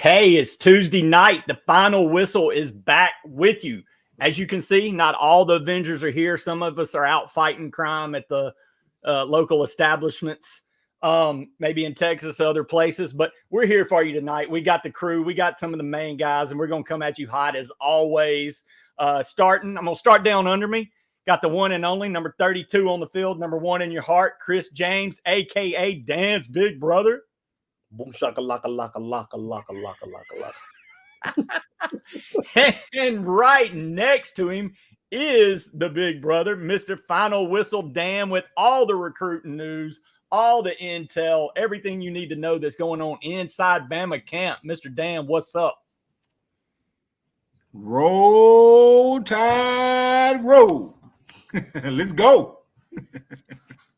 Hey, it's Tuesday night. The final whistle is back with you. As you can see, not all the Avengers are here. Some of us are out fighting crime at the local establishments, maybe in Texas, other places. But we're here for you tonight. We got the crew. We got some of the main guys, and we're going to come at you hot as always. I'm going to start down under me. Got the one and only number 32 on the field, number one in your heart, Chris James, a.k.a. Dan's big brother. Boom shaka laka laka laka laka laka laka laka. And right next to him is the big brother, Mr. Final Whistle Dan, with all the recruiting news, all the intel, everything you need to know that's going on inside Bama camp. Mr. Dan, what's up? Roll Tide roll. Let's go.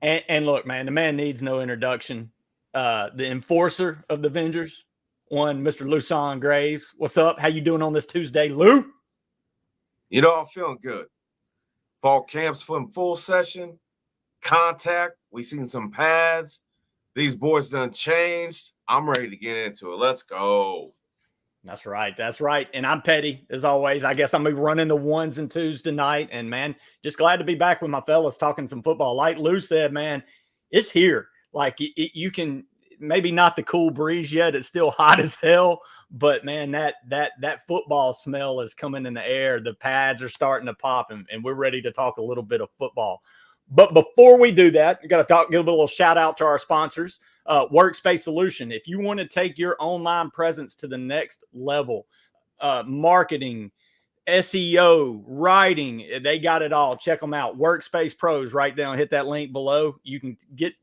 And look, man, the man needs no introduction. The enforcer of the Avengers, one Mr. Luson Graves. What's up? How you doing on this Tuesday, Lou? You know, I'm feeling good. Fall camps in full session. Contact. We seen some pads. These boys done changed. I'm ready to get into it. Let's go. That's right. That's right. And I'm petty, as always. I guess I'm going to be running the ones and twos tonight. And, man, just glad to be back with my fellas talking some football. Like Lou said, man, it's here. Like, you can maybe not the cool breeze yet. It's still hot as hell. But, man, that football smell is coming in the air. The pads are starting to pop, and we're ready to talk a little bit of football. But before we do that, we got to give a little shout out to our sponsors. Workspace Solution. If you want to take your online presence to the next level, marketing, SEO, writing, they got it all. Check them out. Workspace Pros, right down, hit that link below. You can get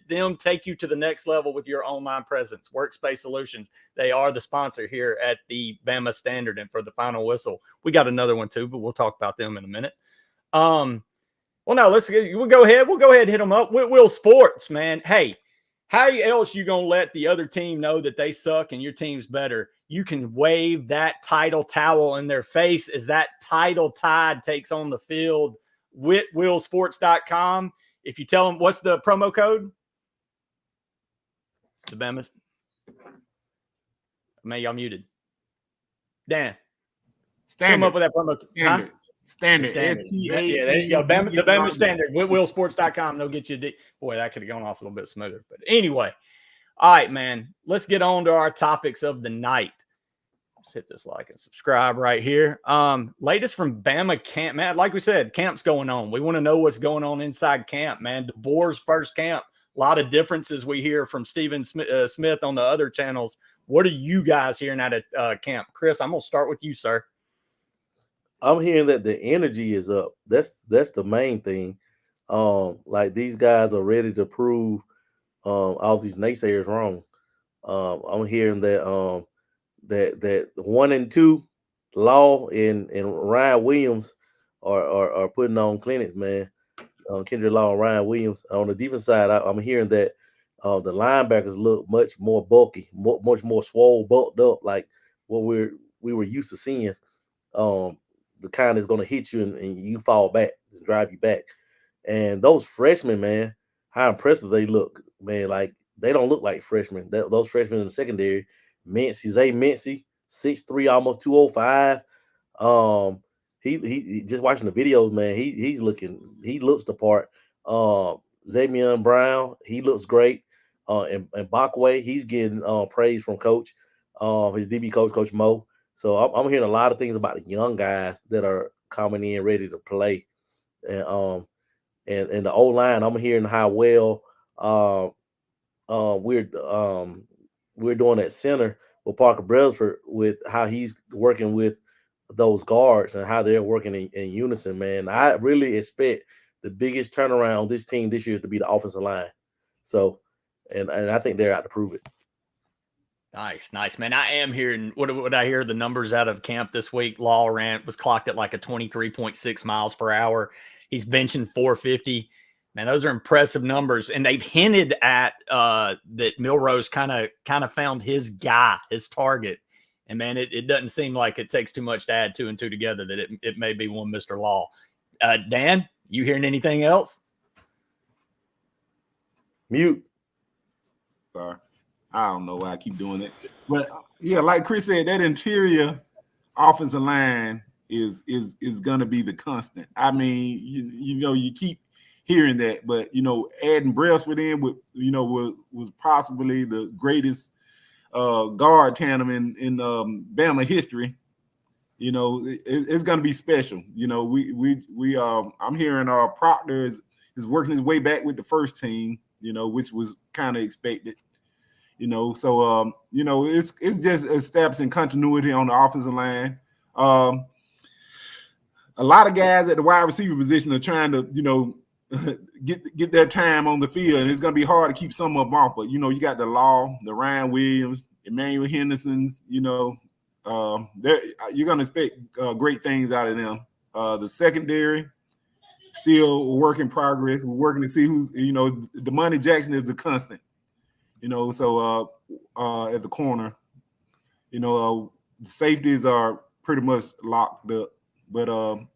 them, take you to the next level with your online presence. Workspace Solutions. They are the sponsor here at the Bama Standard and for the Final Whistle. We got another one too, but we'll talk about them in a minute. Well, no, we'll go ahead and hit them up. Will Sports, man. Hey, how else you going to let the other team know that they suck and your team's better? You can wave that title towel in their face as that title tide takes on the field with willsports.com. If you tell them, what's the promo code? The Bama. Man, y'all muted. Dan. Standard. Come up with that promo code. Standard. Huh? Standard. Yeah, there you go. The Bama Standard. Willsports.com. They'll get you. Boy, that could have gone off a little bit smoother. But anyway, all right, man. Let's get on to our topics of the night. Let's hit this like and subscribe right here. Latest from Bama camp, man. Like we said, camp's going on. We want to know what's going on inside camp, man. DeBoer's first camp. A lot of differences we hear from Stephen Smith on the other channels. What are you guys hearing out of camp? Chris, I'm going to start with you, sir. I'm hearing that the energy is up. That's the main thing. Like these guys are ready to prove all these naysayers wrong. I'm hearing that that 1 and 2 Law and Ryan Williams are putting on clinics, man. Kendrick Law and Ryan Williams. On the defense side, I'm hearing that the linebackers look much more bulky, much more swole, bulked up, like what we were used to seeing. The kind that's going to hit you and you fall back and drive you back. And those freshmen, man, how impressive they look, man. Like, they don't look like freshmen. Those freshmen in the secondary, Zay Mincy, 6'3", almost 205. He just watching the videos, man, he looks the part. Zamian Brown, he looks great. And Bakwe, he's getting praise from coach, his DB coach, Coach Mo. So I'm hearing a lot of things about the young guys that are coming in ready to play, and the O-line. I'm hearing how well we're doing at center with Parker Brailsford, with how he's working with those guards and how they're working in unison. Man, I really expect the biggest turnaround on this team this year is to be the offensive line. So, and I think they're out to prove it. Nice, man. I am hearing what I hear the numbers out of camp this week. Law was clocked at like a 23.6 miles per hour. He's benching 450. Man, those are impressive numbers. And they've hinted at that Milroe's kind of found his guy, his target. And man, it doesn't seem like it takes too much to add 2 and 2 together, that it may be one Mr. Law. Dan, you hearing anything else? Mute. Sorry. I don't know why I keep doing it. But Yeah, like Chris said, that interior offensive line is going to be the constant. I mean, you keep hearing that, but adding Brailsford in was possibly the greatest guard tandem in Bama history. It's going to be special. I'm hearing Proctor is working his way back with the first team. Which was kind of expected. So it's just establishing continuity on the offensive line. A lot of guys at the wide receiver position are trying to, get their time on the field, and it's going to be hard to keep some of them off. But you got the Law, the Ryan Williams, Emmanuel Henderson's. You're going to expect great things out of them. The secondary, still a work in progress. We're working to see who's, Damani Jackson is the constant. So at the corner, the safeties are pretty much locked up. But I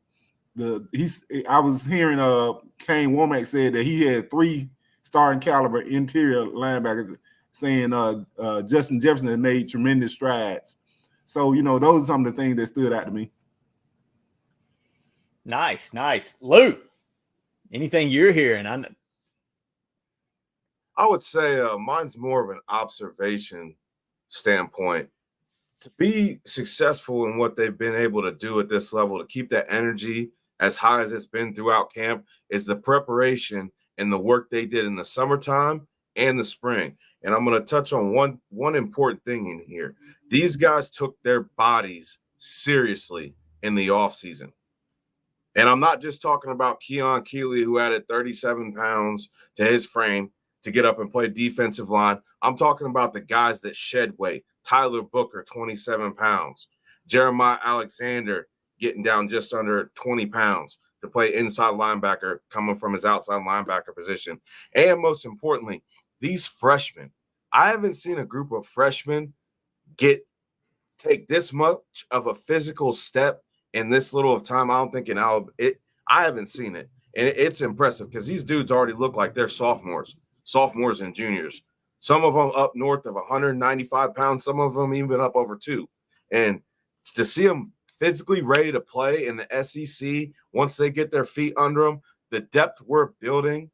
was hearing Kane Wommack said that he had 3 starting caliber interior linebackers, saying Justin Jefferson had made tremendous strides. So those are some of the things that stood out to me. Nice. Lou, anything you're hearing? I would say mine's more of an observation standpoint. To be successful in what they've been able to do at this level, to keep that energy as high as it's been throughout camp, is the preparation and the work they did in the summertime and the spring. And I'm going to touch on one important thing in here. These guys took their bodies seriously in the offseason. And I'm not just talking about Keon Keeley, who added 37 pounds to his frame to get up and play defensive line. I'm talking about the guys that shed weight. Tyler Booker, 27 pounds. Jeremiah Alexander getting down just under 20 pounds to play inside linebacker, coming from his outside linebacker position. And most importantly, these freshmen. I haven't seen a group of freshmen take this much of a physical step in this little of time. I don't think I haven't seen it. And it's impressive because these dudes already look like they're sophomores and juniors. Some of them up north of 195 pounds, some of them even up over 2. And to see them physically ready to play in the SEC, once they get their feet under them, the depth we're building,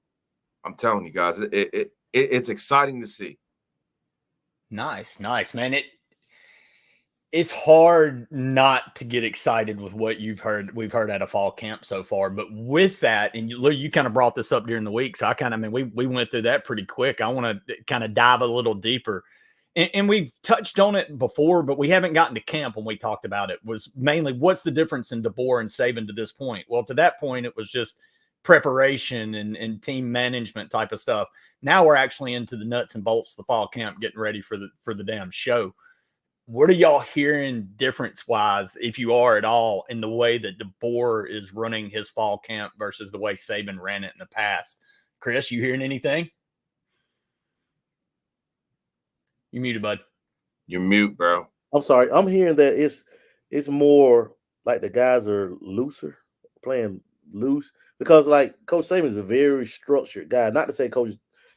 I'm telling you guys, it's exciting to see. Nice, man. It's hard not to get excited with what we've heard at a fall camp so far. But with that, and you kind of brought this up during the week, so we went through that pretty quick. I want to kind of dive a little deeper. And we've touched on it before, but we haven't gotten to camp when we talked about it. Was mainly what's the difference in DeBoer and Saban to this point? Well, to that point, it was just preparation and team management type of stuff. Now we're actually into the nuts and bolts of the fall camp, getting ready for the damn show. What are y'all hearing difference-wise, if you are at all, in the way that DeBoer is running his fall camp versus the way Saban ran it in the past? Chris, you hearing anything? You muted, bud. You're mute, bro. I'm sorry. I'm hearing that it's more like the guys are looser, playing loose, because like Coach Saban is a very structured guy. Not to say Coach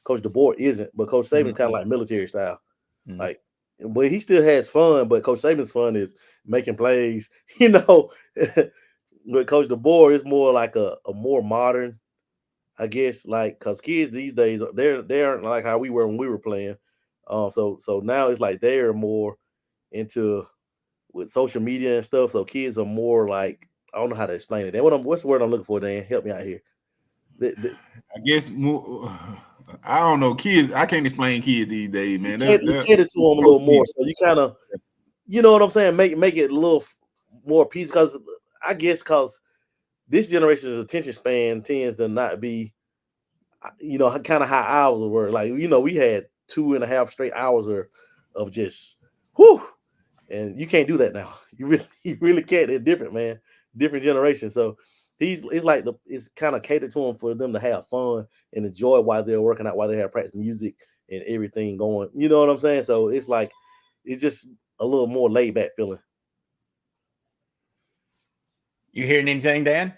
DeBoer isn't, but Coach Saban's kind of like military style. Mm-hmm. Like, but he still has fun, but Coach Saban's fun is making plays, But Coach DeBoer is more like a more modern, I guess, like, because kids these days, they aren't like how we were when we were playing. So now it's like they're more into with social media and stuff. So kids are more like, I don't know how to explain it. What's the word I'm looking for, Dan? Help me out here. I guess more, I don't know. Kids, I can't explain kids these days, man. You cater to them a little more, so you kind of, you know what I'm saying, make it a little more peace. Because I guess because this generation's attention span tends to not be, kind of how ours were. Like, we had 2.5 straight hours of just whew, and you can't do that now. You really can't. They're different, man. Different generation. So it's kind of catered to them for them to have fun and enjoy while they're working out, while they have practice music and everything going. You know what I'm saying? So it's like it's just a little more laid back feeling. You hearing anything, Dan?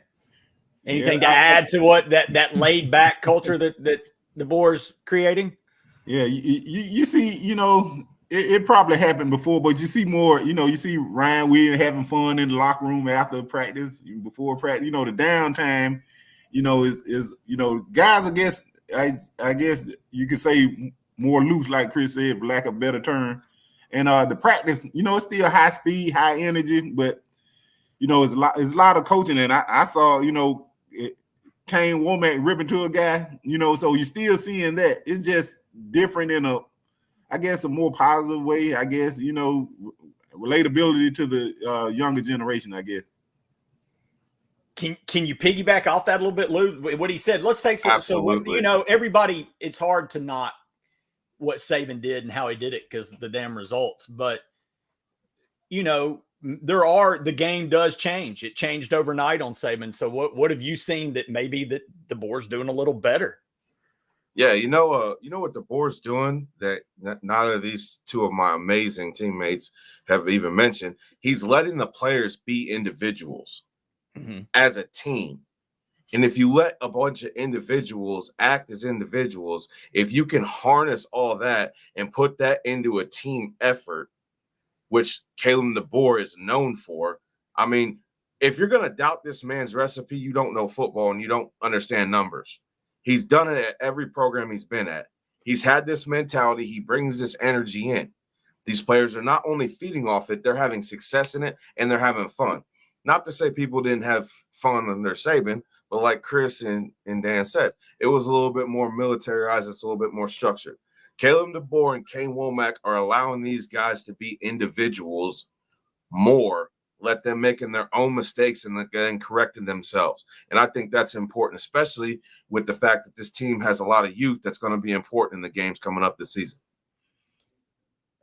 Anything to add to what that laid back culture that DeBoer's creating? Yeah, you see, it probably happened before, but you see more, you see Ryan Williams having fun in the locker room after practice, before practice, the downtime, is guys, I guess you could say more loose, like Chris said, for lack of a better term. And the practice, it's still high speed, high energy, but it's a lot of coaching. And I saw, Kane Wommack ripping to a guy, so you're still seeing that. It's just different in a more positive way, relatability to the younger generation, I guess. Can you piggyback off that a little bit, Lou? What he said. Let's take some. Absolutely. So, everybody, it's hard to not what Saban did and how he did it because of the damn results. But, the game does change. It changed overnight on Saban. So what have you seen that maybe that the board's doing a little better? Yeah, what the board's doing that neither of these two of my amazing teammates have even mentioned. He's letting the players be individuals as a team. And if you let a bunch of individuals act as individuals, if you can harness all that and put that into a team effort, which Kalen DeBoer is known for, I mean, if you're going to doubt this man's recipe, you don't know football and you don't understand numbers. He's done it at every program he's been at. He's had this mentality. He brings this energy in. These players are not only feeding off it, they're having success in it, and they're having fun. Not to say people didn't have fun under Saban, but like Chris and Dan said, it was a little bit more militarized. It's a little bit more structured. Caleb DeBoer and Kane Wommack are allowing these guys to be individuals more, let them making their own mistakes and then correcting themselves. And I think that's important, especially with the fact that this team has a lot of youth that's going to be important in the games coming up this season.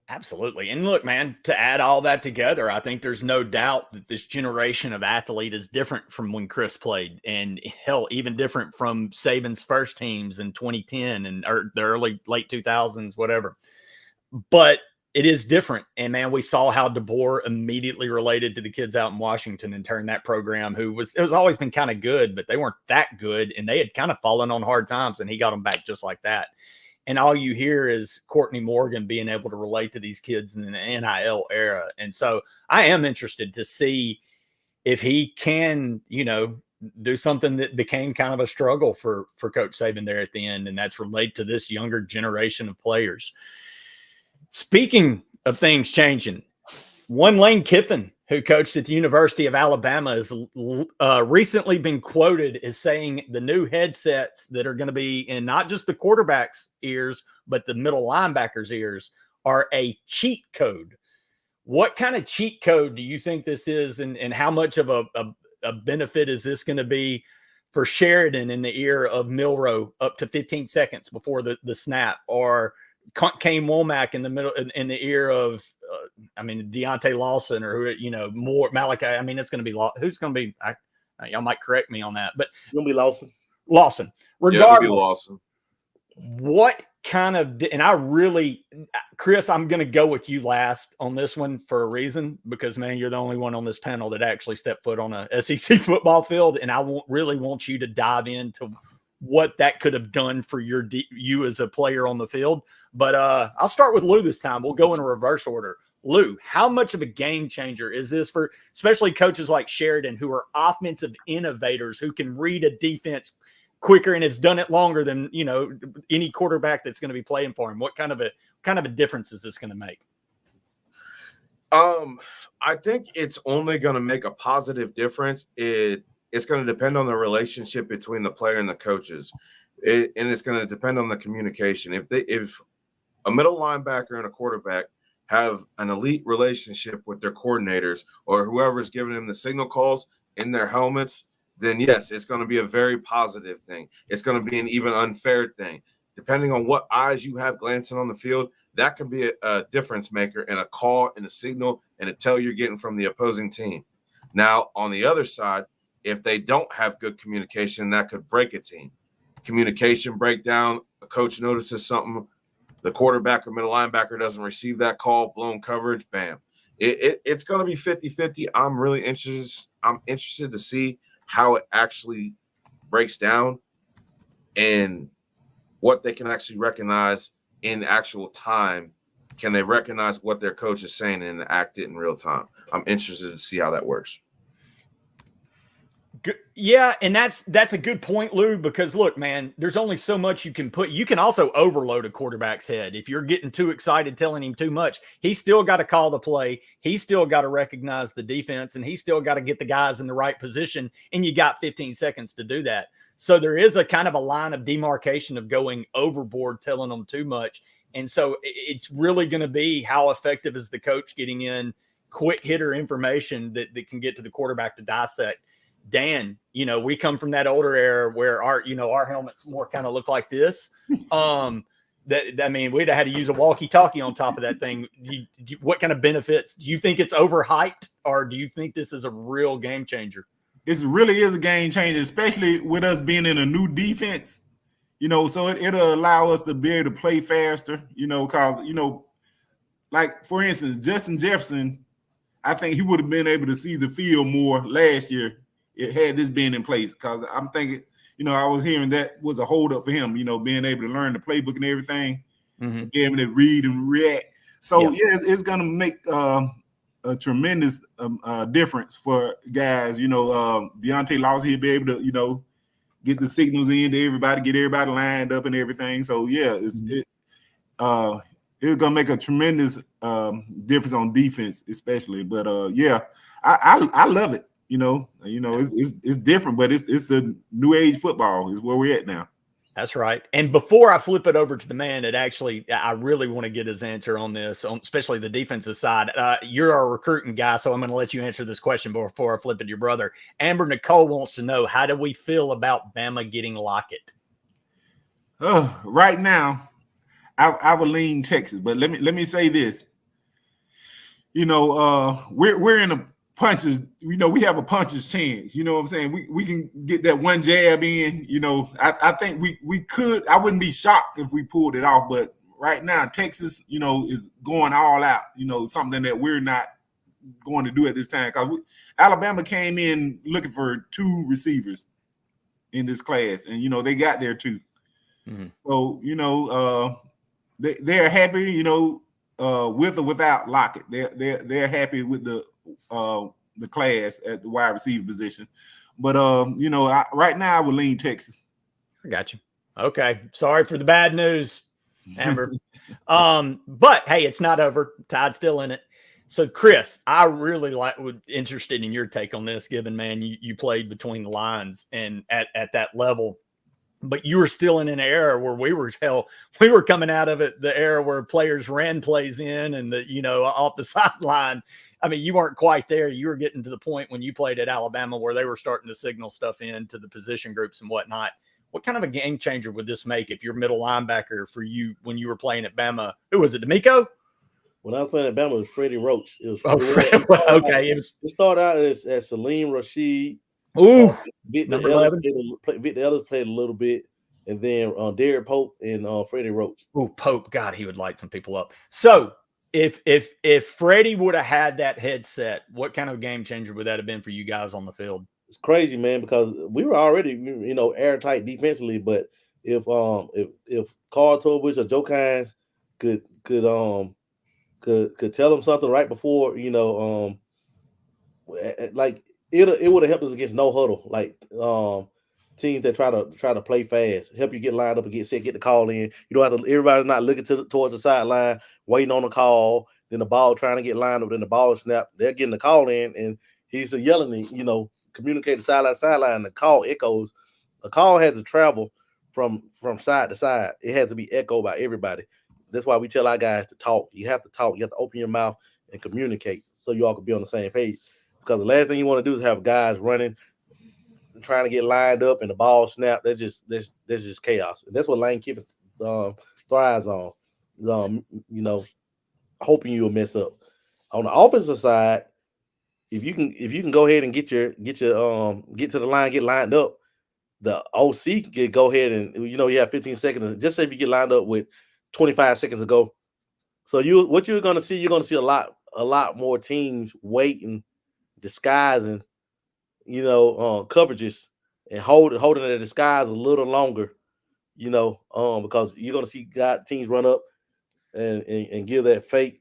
Absolutely. And look, man, to add all that together, I think there's no doubt that this generation of athlete is different from when Chris played, and hell, even different from Saban's first teams in 2010 and or the late 2000s, whatever. But it is different. And man, we saw how DeBoer immediately related to the kids out in Washington and turned that program it was always been kind of good, but they weren't that good. And they had kind of fallen on hard times, and he got them back just like that. And all you hear is Courtney Morgan being able to relate to these kids in the NIL era. And so I am interested to see if he can, do something that became kind of a struggle for Coach Saban there at the end. And that's relate to this younger generation of players. Speaking of things changing, one Lane Kiffin, who coached at the University of Alabama, has recently been quoted as saying the new headsets that are going to be in not just the quarterback's ears, but the middle linebackers' ears are a cheat code. What kind of cheat code do you think this is, and how much of a benefit is this going to be for Sheridan in the ear of Milroe up to 15 seconds before the snap, or Kane Wommack in the middle in the ear of Deontae Lawson, or more Malachi? I mean, it's going to be who's going to be. Y'all might correct me on that, but it's going to be Lawson. Regardless, Lawson. What kind of? And I really, Chris, I'm going to go with you last on this one for a reason, because man, you're the only one on this panel that actually stepped foot on a SEC football field, and I really want you to dive into what that could have done for you as a player on the field. But I'll start with Lou this time. We'll go in a reverse order. Lou, how much of a game changer is this for especially coaches like Sheridan, who are offensive innovators, who can read a defense quicker and has done it longer than any quarterback that's going to be playing for him? What kind of a difference is this going to make? I think it's only going to make a positive difference. It's going to depend on the relationship between the player and the coaches, and it's going to depend on the communication. If a middle linebacker and a quarterback have an elite relationship with their coordinators or whoever's giving them the signal calls in their helmets, then yes, it's going to be a very positive thing. It's going to be an even unfair thing. Depending on what eyes you have glancing on the field, that can be a difference maker and a call and a signal and a tell you're getting from the opposing team. Now, on the other side, if they don't have good communication, that could break a team. Communication breakdown, a coach notices something, the quarterback or middle linebacker doesn't receive that call, blown coverage, bam. It's going to be 50-50. I'm really interested. I'm interested to see how it actually breaks down and what they can actually recognize in actual time Can they recognize what their coach is saying and act it in real time? I'm interested to see how that works. Yeah, and that's a good point, Lou, because look, man, there's only so much you can put. You can also overload a quarterback's head. If you're getting too excited, telling him too much, he's still got to call the play. He's still got to recognize the defense, and he's still got to get the guys in the right position, and you got 15 seconds to do that. So there is a kind of a line of demarcation of going overboard, telling them too much. And so it's really going to be how effective is the coach getting in quick hitter information that can get to the quarterback to dissect. Dan, we come from that older era where our helmets more kind of look like this. I mean, we'd have had to use a walkie-talkie on top of that thing. What kind of benefits do you think? It's overhyped, or do you think this is a real game changer? It really is a game changer, especially with us being in a new defense. So it'll allow us to be able to play faster. Because like for instance, Justin Jefferson, I think he would have been able to see the field more last year. It had this been in place, because I'm thinking, I was hearing that was a holdup for him, being able to learn the playbook and everything, being able to read and react. So it's going to make a tremendous difference for guys. Deontae Lawson, he'll be able to, get the signals in to everybody, get everybody lined up and everything. So it's going to make a tremendous difference on defense, especially. But I love it. It's different, but it's the new age football is where we're at now. That's right. And before I flip it over to the man that I really want to get his answer on this, especially the defensive side. You're a recruiting guy, so I'm going to let you answer this question before I flip it to your brother. Amber Nicole wants to know, how do we feel about Bama getting Lockett? Right now, I would lean Texas, but let me say this. We're in a punches, we have a puncher's chance. You know what I'm saying? We can get that one jab in. I think we could. I wouldn't be shocked if we pulled it off, but right now Texas, is going all out. Something that we're not going to do at this time, because Alabama came in looking for 2 receivers in this class, and they got there 2. So they're happy, with or without Lockett. They're happy with the class at the wide receiver position. But right now I would lean Texas. I got you. Okay. Sorry for the bad news, Amber. But hey, it's not over. Tide's still in it. So Chris, I really interested in your take on this, given, man, you played between the lines and at that level. But you were still in an era where we were coming out of it, the era where players ran plays in and off the sideline. I mean, you weren't quite there. You were getting to the point when you played at Alabama where they were starting to signal stuff in to the position groups and whatnot. What kind of a game changer would this make if your middle linebacker for you when you were playing at Bama? Who was it, D'Amico? When I was playing at Bama, it was Freddie Roach. It started out as Salim Rashid. Ooh, Victor Ellis played a little bit, and then Derek Pope and Freddie Roach. Ooh, Pope, God, he would light some people up. So if Freddie would have had that headset, what kind of game changer would that have been for you guys on the field? It's crazy, man, because we were already airtight defensively, but if Carl Tobich or Joe Kynes could tell them something right before, like. It would have helped us against no huddle, like teams that try to play fast, help you get lined up and get set, get the call in. You don't have to. Everybody's not looking towards the sideline, waiting on the call. Then the ball trying to get lined up, then the ball snap. They're getting the call in, and he's yelling, communicating sideline to sideline. The call echoes. A call has to travel from side to side. It has to be echoed by everybody. That's why we tell our guys to talk. You have to talk. You have to open your mouth and communicate so you all can be on the same page. Because the last thing you want to do is have guys running, trying to get lined up, and the ball snap. That's just chaos. And that's what Lane Kiffin thrives on. Hoping you'll mess up. On the offensive side, if you can go ahead and get to the line, get lined up, the OC can go ahead and you have 15 seconds. Just say if you get lined up with 25 seconds to go. So you're going to see a lot more teams waiting, disguising, coverages and holding the disguise a little longer, because you're going to see teams run up, and give that fake,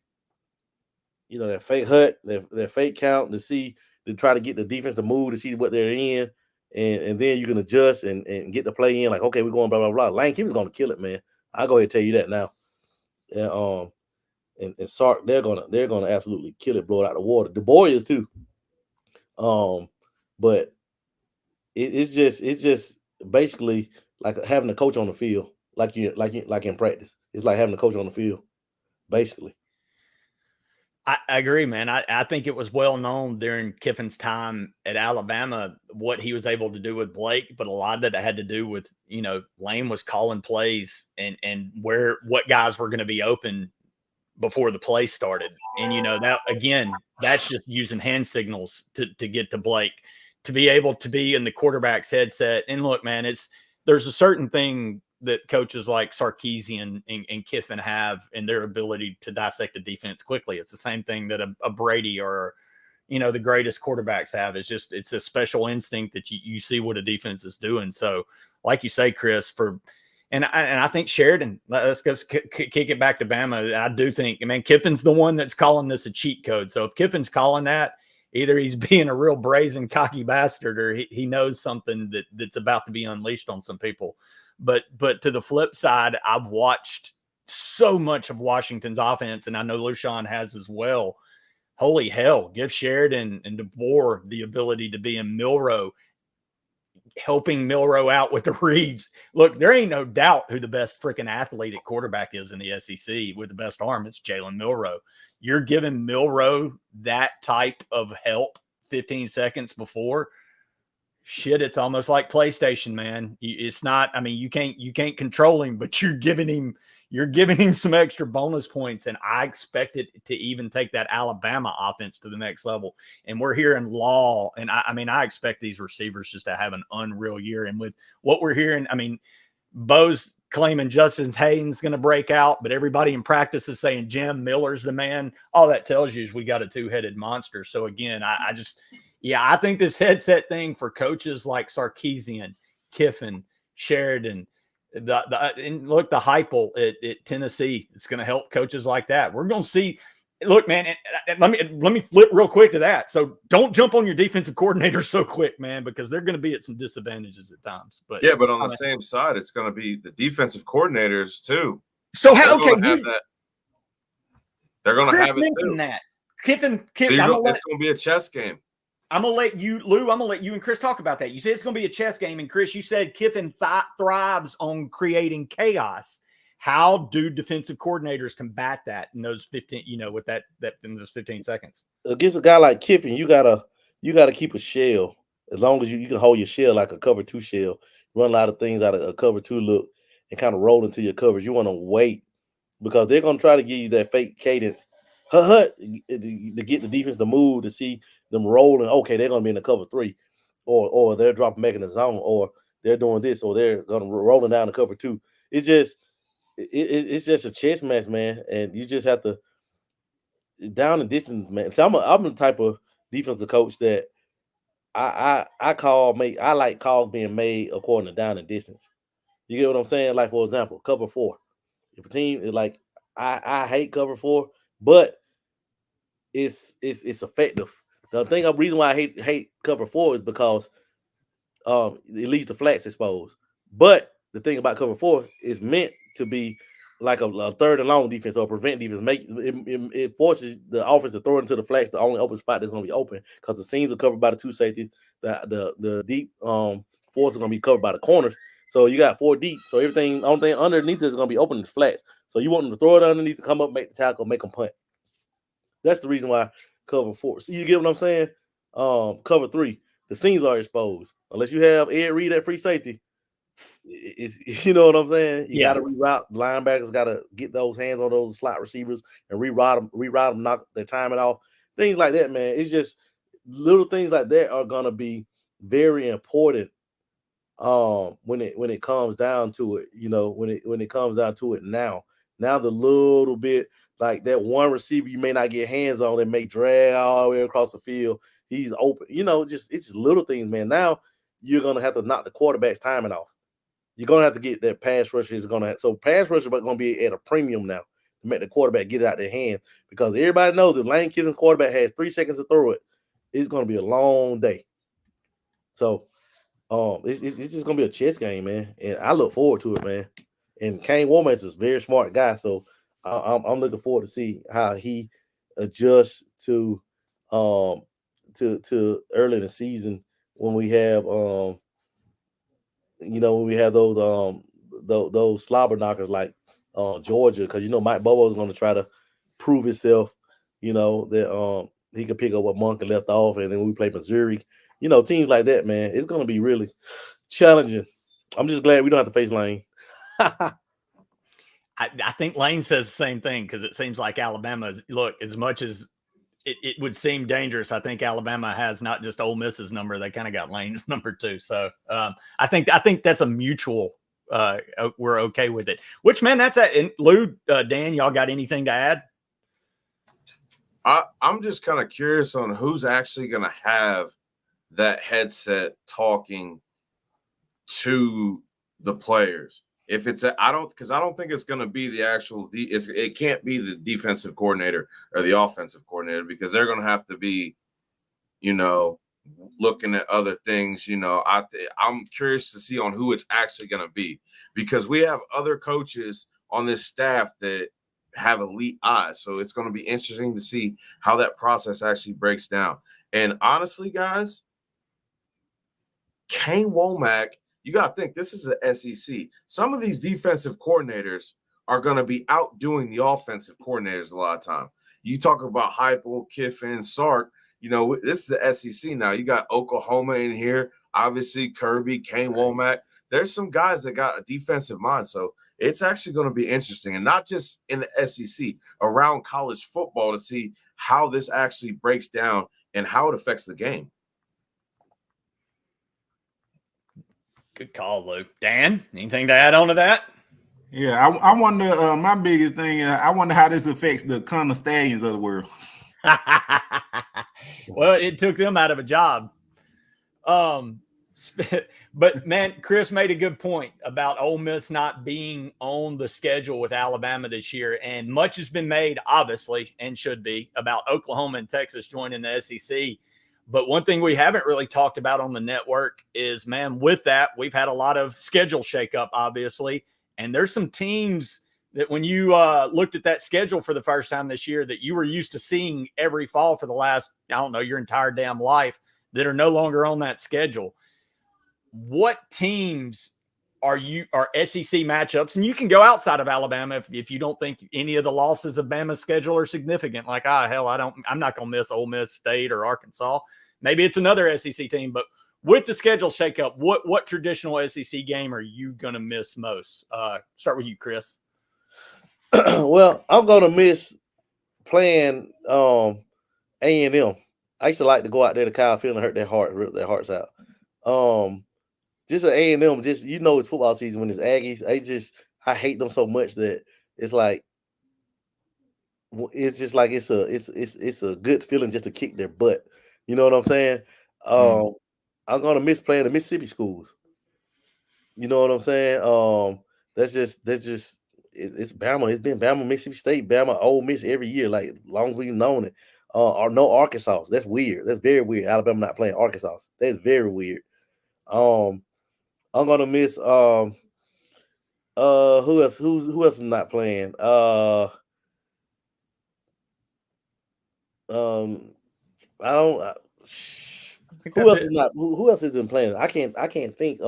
that fake hut, that fake count to try to get the defense to move to see what they're in, and then you can adjust and get the play in. Like, okay, we're going blah blah blah. Lane Kiffin's going to kill it, man. I'll go ahead and tell you that now. And Sark, they're gonna absolutely kill it, blow it out the water. The Warriors too. But it's just basically like having a coach on the field, like in practice. It's like having a coach on the field, basically. I agree, man. I think it was well known during Kiffin's time at Alabama what he was able to do with Blake, but a lot of that had to do with, Lane was calling plays and what guys were going to be open before the play started. And, that again, that's just using hand signals to get to Blake, to be able to be in the quarterback's headset. And look, man, there's a certain thing that coaches like Sarkisian and Kiffin have in their ability to dissect a defense quickly. It's the same thing that a Brady or, the greatest quarterbacks have. It's a special instinct that you see what a defense is doing. So like you say, Chris, and I think Sheridan, let's kick it back to Bama. I do think, Kiffin's the one that's calling this a cheat code. So if Kiffin's calling that, either he's being a real brazen, cocky bastard, or he knows something that's about to be unleashed on some people. But to the flip side, I've watched so much of Washington's offense, and I know Lushan has as well. Holy hell, give Sheridan and DeBoer the ability to be in Milroe, helping Milroe out with the reads. Look, there ain't no doubt who the best freaking athlete at quarterback is in the SEC with the best arm. It's Jalen Milroe. You're giving Milroe that type of help 15 seconds before. Shit, it's almost like PlayStation, man. It's not. You can't control him, but you're giving him some extra bonus points, and I expect it to even take that Alabama offense to the next level. And we're hearing Law, and I expect these receivers just to have an unreal year. And with what we're hearing, Bo's claiming Justin Hayden's going to break out, but everybody in practice is saying Jim Miller's the man. All that tells you is we got a two-headed monster. So again, I think this headset thing for coaches like Sarkisian, Kiffin, Sheridan, and look, the Heupel at Tennessee, it's going to help coaches like that. We're going to see. Look, man, and let me flip real quick to that. So don't jump on your defensive coordinator so quick, man, because they're going to be at some disadvantages at times. But yeah, but on the same side, it's going to be the defensive coordinators too. So they're going to have it too. That Kiffin, so it's going to be a chess game. I'm going to let you, Lou, I'm going to let you and Chris talk about that. You said it's going to be a chess game. And Chris, you said Kiffin thrives on creating chaos. How do defensive coordinators combat that in those 15, with that in those 15 seconds? Against a guy like Kiffin, you gotta keep a shell. As long as you can hold your shell like a cover two shell, run a lot of things out of a cover two look and kind of roll into your coverage. You want to wait because they're going to try to give you that fake cadence to get the defense to move, to see them rolling. Okay, they're going to be in the cover three, or they're dropping back in the zone, or they're doing this, or they're going to rolling down the cover two. It's just a chess match, man, and you just have to down and distance, man. So I'm the type of defensive coach that I like calls being made according to down and distance. You get what I'm saying? Like, for example, cover four. If a team is like, I hate cover four, but it's effective. The reason why I hate cover four is because it leaves the flats exposed. But the thing about cover four is meant to be like a third and long defense or prevent defense. It forces the offense to throw it into the flats, the only open spot that's going to be open, because the seams are covered by the two safeties. The deep fours are going to be covered by the corners. So you got four deep. So only thing underneath is going to be open in flats. So you want them to throw it underneath to come up, make the tackle, make them punt. That's the reason why cover four. So you get what I'm saying? Cover three, the seams are exposed. Unless you have Ed Reed at free safety, you know what I'm saying? You got to reroute. Linebackers got to get those hands on those slot receivers and reroute them, knock their timing off. Things like that, man. It's just little things like that are going to be very important when it comes down to it. When it comes down to it now the little bit like that one receiver you may not get hands on that may drag all the way across the field. He's open. It's just little things, man. Now you're going to have to knock the quarterback's timing off. You're going to have to get that pass rusher so pass rusher is going to be at a premium now. to make the quarterback get it out their hands, because everybody knows if Lane Kiffin's quarterback has 3 seconds to throw it, it's going to be a long day. So it's just going to be a chess game, man, and I look forward to it, man. And Kane Wommack is a very smart guy, so I'm looking forward to see how he adjusts to early in the season when we have when we have those slobber knockers like Georgia, because Mike Bobo is going to try to prove himself, that he can pick up what Monk left off, and then we play Missouri, teams like that, man. It's going to be really challenging. I'm just glad we don't have to face Lane. I think Lane says the same thing, because it seems like Alabama look, as much as it would seem dangerous, I think Alabama has not just Ole Miss's number, they kind of got Lane's number too. So I think that's a mutual, we're okay with it. Which, man, that's it. Lou, Dan, y'all got anything to add? I'm just kind of curious on who's actually going to have that headset talking to the players. If it's I don't think it's going to be the actual it can't be the defensive coordinator or the offensive coordinator, because they're going to have to be, looking at other things. I'm curious to see on who it's actually going to be, because we have other coaches on this staff that have elite eyes. So it's going to be interesting to see how that process actually breaks down. And honestly, guys, Kane Wommack, you got to think this is the SEC. Some of these defensive coordinators are going to be outdoing the offensive coordinators a lot of time. You talk about Heupel, Kiffin, Sark. This is the SEC now. You got Oklahoma in here, obviously Kirby, Kane Wommack. There's some guys that got a defensive mind. So it's actually going to be interesting, and not just in the SEC, around college football, to see how this actually breaks down and how it affects the game. Good call, Luke. Dan, anything to add on to that? Yeah, I wonder, my biggest thing, I wonder how this affects the Connor Stallions of the world. Well, it took them out of a job. But, man, Chris made a good point about Ole Miss not being on the schedule with Alabama this year. And much has been made, obviously, and should be, about Oklahoma and Texas joining the SEC. But one thing we haven't really talked about on the network is, man, with that, we've had a lot of schedule shakeup, obviously. And there's some teams that when you looked at that schedule for the first time this year that you were used to seeing every fall for the last, your entire damn life, that are no longer on that schedule. What teams are SEC matchups? And you can go outside of Alabama if you don't think any of the losses of Bama's schedule are significant. Like, I'm not going to miss Ole Miss, State, or Arkansas. Maybe it's another SEC team, but with the schedule shakeup, what traditional SEC game are you going to miss most? Start with you, Chris. Well, I'm going to miss playing A&M. I used to like to go out there to Kyle Field and rip their hearts out. Just an A&M, just it's football season when it's Aggies. I hate them so much that it's like it's a good feeling just to kick their butt. You know what I'm saying? I'm gonna miss playing the Mississippi schools. You know what I'm saying? That's just it's Bama. It's been Bama, Mississippi State, Bama, Ole Miss every year, like long as we've known it. Or no Arkansas. That's weird. That's very weird. Alabama not playing Arkansas. That's very weird. I'm gonna miss who else? Who else is not playing? I don't. Who else is not? Who else isn't playing? I can't think.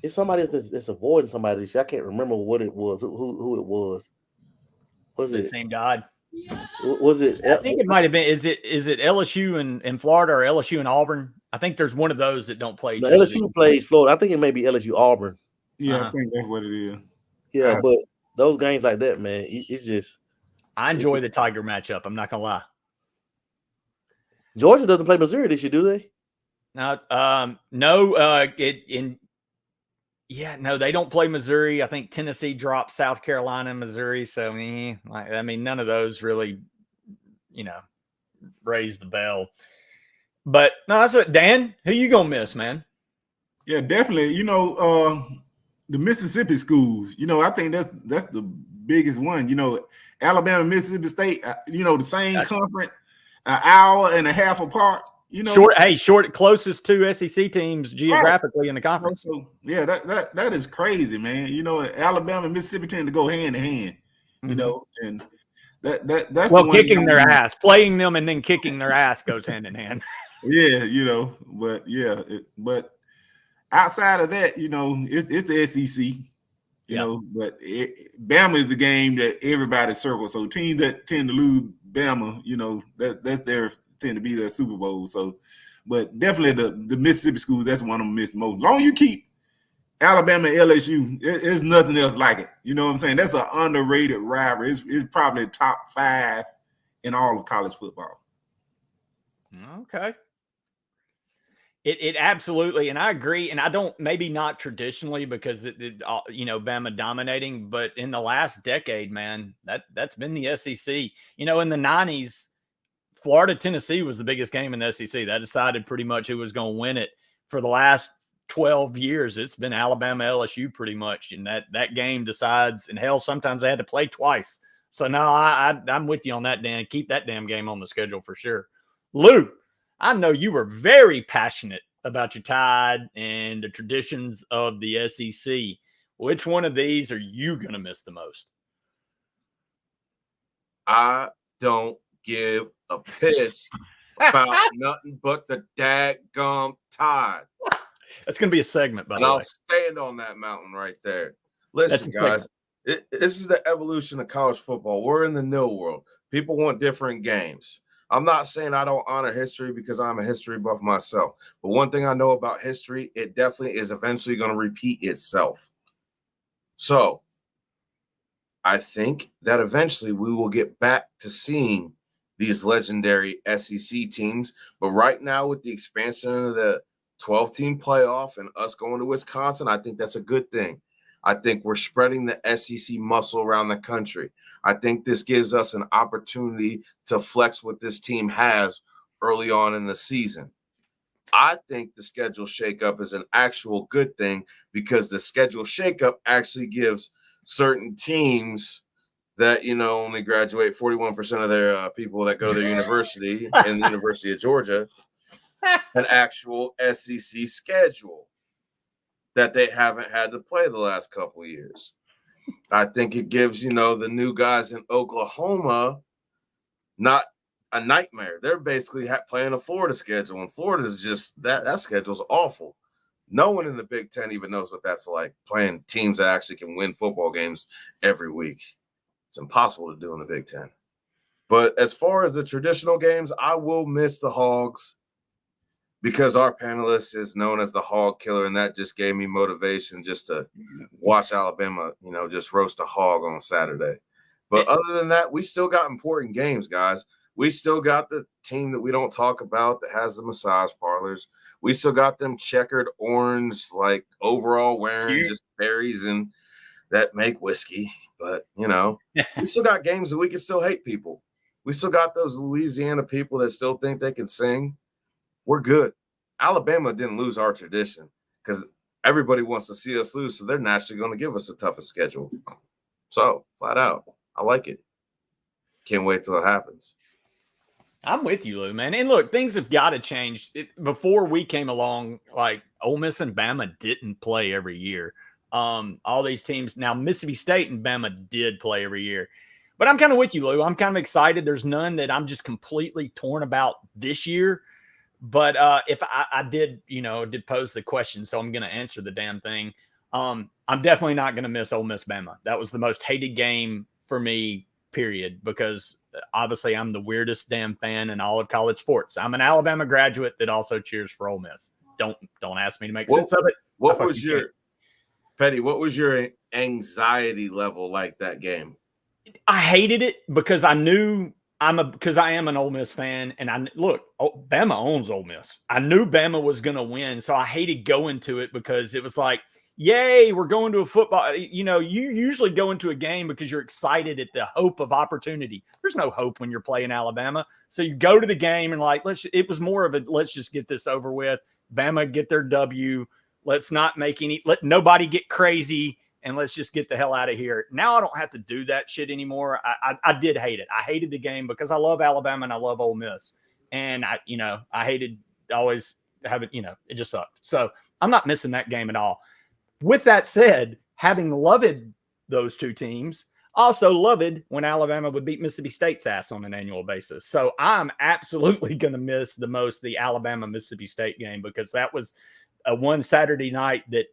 It's somebody that's avoiding somebody this year. I can't remember what it was. Who it was? Was it? Same God. Was it? I think it might have been. Is it LSU in Florida or LSU in Auburn? I think there's one of those that don't play. No, LSU plays Florida. I think it may be LSU Auburn. Yeah, I think that's what it is. Yeah, but those games like that, man, it's just. I enjoy the Tiger matchup. I'm not gonna lie. Georgia doesn't play Missouri this year, do they? No. No. No, they don't play Missouri. I think Tennessee dropped South Carolina and Missouri. So, none of those really, raise the bell. But no, that's what, Dan, who you gonna miss, man? Yeah, definitely. The Mississippi schools. I think that's the biggest one. You know, Alabama, Mississippi State. You know, the same conference, an hour and a half apart. You know, closest two SEC teams geographically in the conference. So, yeah, that is crazy, man. You know, Alabama and Mississippi tend to go hand in hand. You know, and that's well, kicking their ass, playing them, and then kicking their ass goes hand in hand. Yeah, you know, but outside of that, you know, it's the SEC. You know, but Bama is the game that everybody circles. So teams that tend to lose Bama, you know, that's their tend to be their Super Bowl. So, but definitely the Mississippi schools, that's one of them miss most. As long as you keep Alabama, LSU, there's nothing else like it. You know what I'm saying? That's an underrated rivalry. It's probably top 5 in all of college football. Okay. It absolutely, and I agree, and I don't, maybe not traditionally because you know, Bama dominating, but in the last decade, man, that's been the SEC. You know, in the 90s, Florida, Tennessee was the biggest game in the SEC. That decided pretty much who was going to win it. For the last 12 years, it's been Alabama, LSU pretty much, and that game decides. And hell, sometimes they had to play twice. So no, I'm with you on that, Dan. Keep that damn game on the schedule for sure. Lou, I know you were very passionate about your Tide and the traditions of the SEC. Which one of these are you going to miss the most? I don't give a piss about nothing but the daggum Tide. That's going to be a segment, by the way. I'll stand on that mountain right there. Listen, guys, this is the evolution of college football. We're in the new world. People want different games. I'm not saying I don't honor history because I'm a history buff myself. But one thing I know about history, it definitely is eventually going to repeat itself. So I think that eventually we will get back to seeing these legendary SEC teams. But right now, with the expansion of the 12-team playoff and us going to Wisconsin, I think that's a good thing. I think we're spreading the SEC muscle around the country. I think this gives us an opportunity to flex what this team has early on in the season. I think the schedule shakeup is an actual good thing because the schedule shakeup actually gives certain teams that, you know, only graduate 41% of their people that go to their university in the University of Georgia an actual SEC schedule that they haven't had to play the last couple of years. I think it gives, you know, the new guys in Oklahoma not a nightmare. They're basically playing a Florida schedule, and Florida is just that schedule's awful. No one in the Big Ten even knows what that's like, playing teams that actually can win football games every week. It's impossible to do in the Big Ten. But as far as the traditional games, I will miss the Hogs, because our panelist is known as the Hog Killer, and that just gave me motivation just to watch Alabama, you know, just roast a hog on Saturday. But other than that, we still got important games, guys. We still got the team that we don't talk about that has the massage parlors. We still got them checkered orange, like overall wearing just berries and that make whiskey. But, you know, we still got games that we can still hate people. We still got those Louisiana people that still think they can sing. We're good. Alabama didn't lose our tradition because everybody wants to see us lose, so they're naturally going to give us the toughest schedule. So, flat out, I like it. Can't wait till it happens. I'm with you, Lou, man. And look, things have got to change. Before we came along, like Ole Miss and Bama didn't play every year. All these teams now, Mississippi State and Bama did play every year. But I'm kind of with you, Lou. I'm kind of excited. There's none that I'm just completely torn about this year. But if I did, you know, did pose the question, so I'm going to answer the damn thing. I'm definitely not going to miss Ole Miss Bama. That was the most hated game for me, period, because obviously I'm the weirdest damn fan in all of college sports. I'm an Alabama graduate that also cheers for Ole Miss. Don't ask me to make sense of it. What was your Petty? What was your anxiety level like that game? I hated it because I knew because I am an Ole Miss fan, and Bama owns Ole Miss. I knew Bama was going to win, so I hated going to it because it was like, yay, we're going to a football. You know, you usually go into a game because you're excited at the hope of opportunity. There's no hope when you're playing Alabama. So you go to the game and like, it was more of a, let's just get this over with. Bama get their W. Let's not make let nobody get crazy and let's just get the hell out of here. Now I don't have to do that shit anymore. I did hate it. I hated the game because I love Alabama and I love Ole Miss. And I hated always having, it just sucked. So I'm not missing that game at all. With that said, having loved those two teams, also loved when Alabama would beat Mississippi State's ass on an annual basis. So I'm absolutely going to miss the most the Alabama-Mississippi State game, because that was a one Saturday night that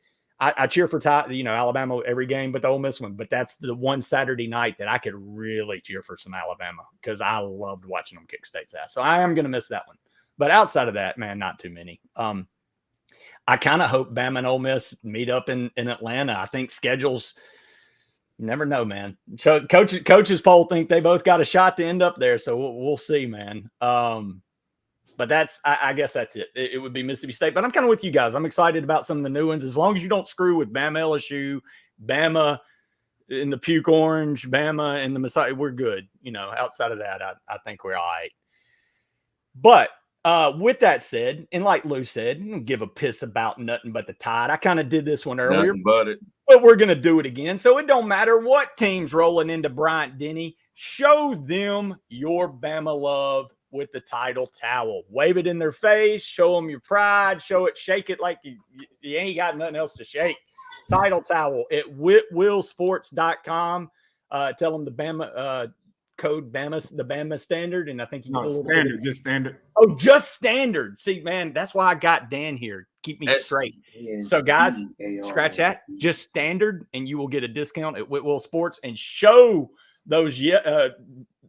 I cheer for, Alabama every game but the Ole Miss one. But that's the one Saturday night that I could really cheer for some Alabama, because I loved watching them kick State's ass. So I am going to miss that one. But outside of that, man, not too many. I kind of hope Bama and Ole Miss meet up in Atlanta. I think schedules, you never know, man. So coaches poll think they both got a shot to end up there. So we'll see, man. But I guess that's it. It would be Mississippi State. But I'm kind of with you guys. I'm excited about some of the new ones. As long as you don't screw with Bama LSU, Bama in the puke orange, Bama in the Messiah, we're good. Outside of that, I think we're all right. But with that said, and like Lou said, I don't give a piss about nothing but the Tide. I kind of did this one earlier, but we're going to do it again. So it don't matter what team's rolling into Bryant-Denny. Show them your Bama love with the title towel. Wave it in their face. Show them your pride. Shake it like you ain't got nothing else to shake. Title towel at whitwillsports.com. Tell them the Bama code Bama, the Bama standard, and I think you standard, just standard. Oh, just standard. See, man, that's why I got Dan here. Keep me straight. So, guys, scratch that. Just standard, and you will get a discount at Whitwill Sports. And show those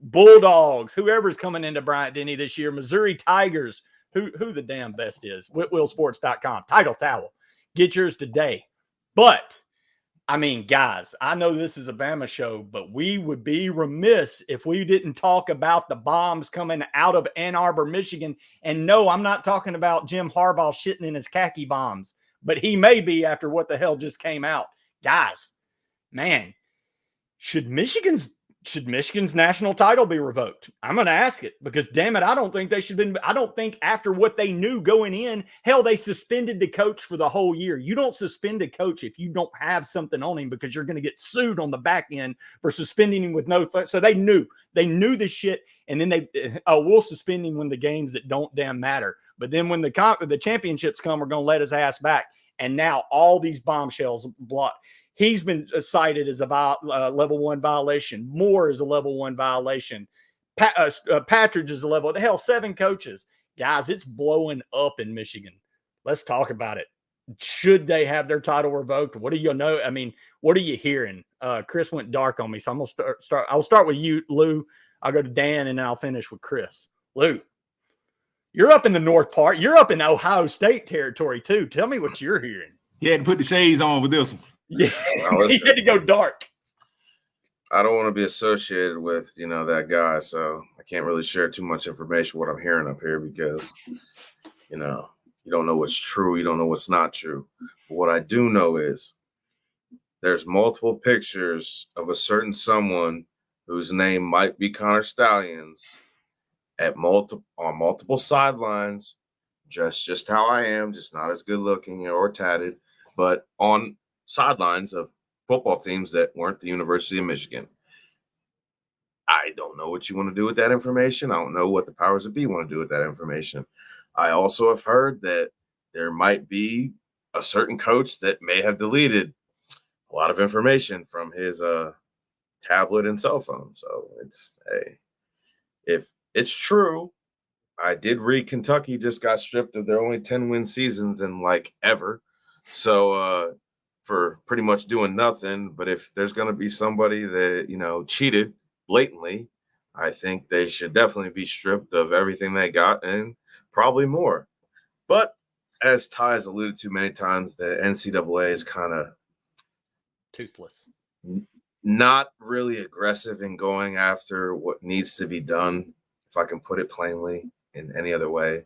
Bulldogs, whoever's coming into Bryant-Denny this year, Missouri Tigers, who the damn best is. Whitwillsports.com. Title towel. Get yours today. But I mean, guys, I know this is a Bama show, but we would be remiss if we didn't talk about the bombs coming out of Ann Arbor, Michigan. And no, I'm not talking about Jim Harbaugh shitting in his khaki bombs, but he may be after what the hell just came out. Guys, man, should Michigan's national title be revoked? I'm going to ask it, because damn it, I don't think they should have been. I don't think after what they knew going in, hell, they suspended the coach for the whole year. You don't suspend a coach if you don't have something on him, because you're going to get sued on the back end for suspending him with no. So they knew this shit. And then we'll suspend him when the games that don't damn matter. But then when the championships come, we're going to let his ass back. And now all these bombshells blocked. He's been cited as a level 1 violation. Moore is a level 1 violation. Patridge is a level. The hell, 7 coaches. Guys, it's blowing up in Michigan. Let's talk about it. Should they have their title revoked? What do you know? I mean, what are you hearing? Chris went dark on me, so I'm gonna start. I'll start with you, Lou. I'll go to Dan, and then I'll finish with Chris. Lou, you're up in the north part. You're up in Ohio State territory too. Tell me what you're hearing. He had to put the shades on with this one. Yeah, he had to go dark. I don't want to be associated with, that guy, so I can't really share too much information what I'm hearing up here, because, you don't know what's true, you don't know what's not true. But what I do know is there's multiple pictures of a certain someone whose name might be Connor Stallions on multiple sidelines, just how I am, just not as good looking or tatted, but on sidelines of football teams that weren't the University of Michigan. I don't know what you want to do with that information. I don't know what the powers that be want to do with that information. I also have heard that there might be a certain coach that may have deleted a lot of information from his tablet and cell phone. So if it's true, I did read Kentucky just got stripped of their only 10-win seasons in ever. So for pretty much doing nothing. But if there's going to be somebody that, cheated blatantly, I think they should definitely be stripped of everything they got and probably more. But as Ty has alluded to many times, the NCAA is kind of toothless, not really aggressive in going after what needs to be done, if I can put it plainly in any other way.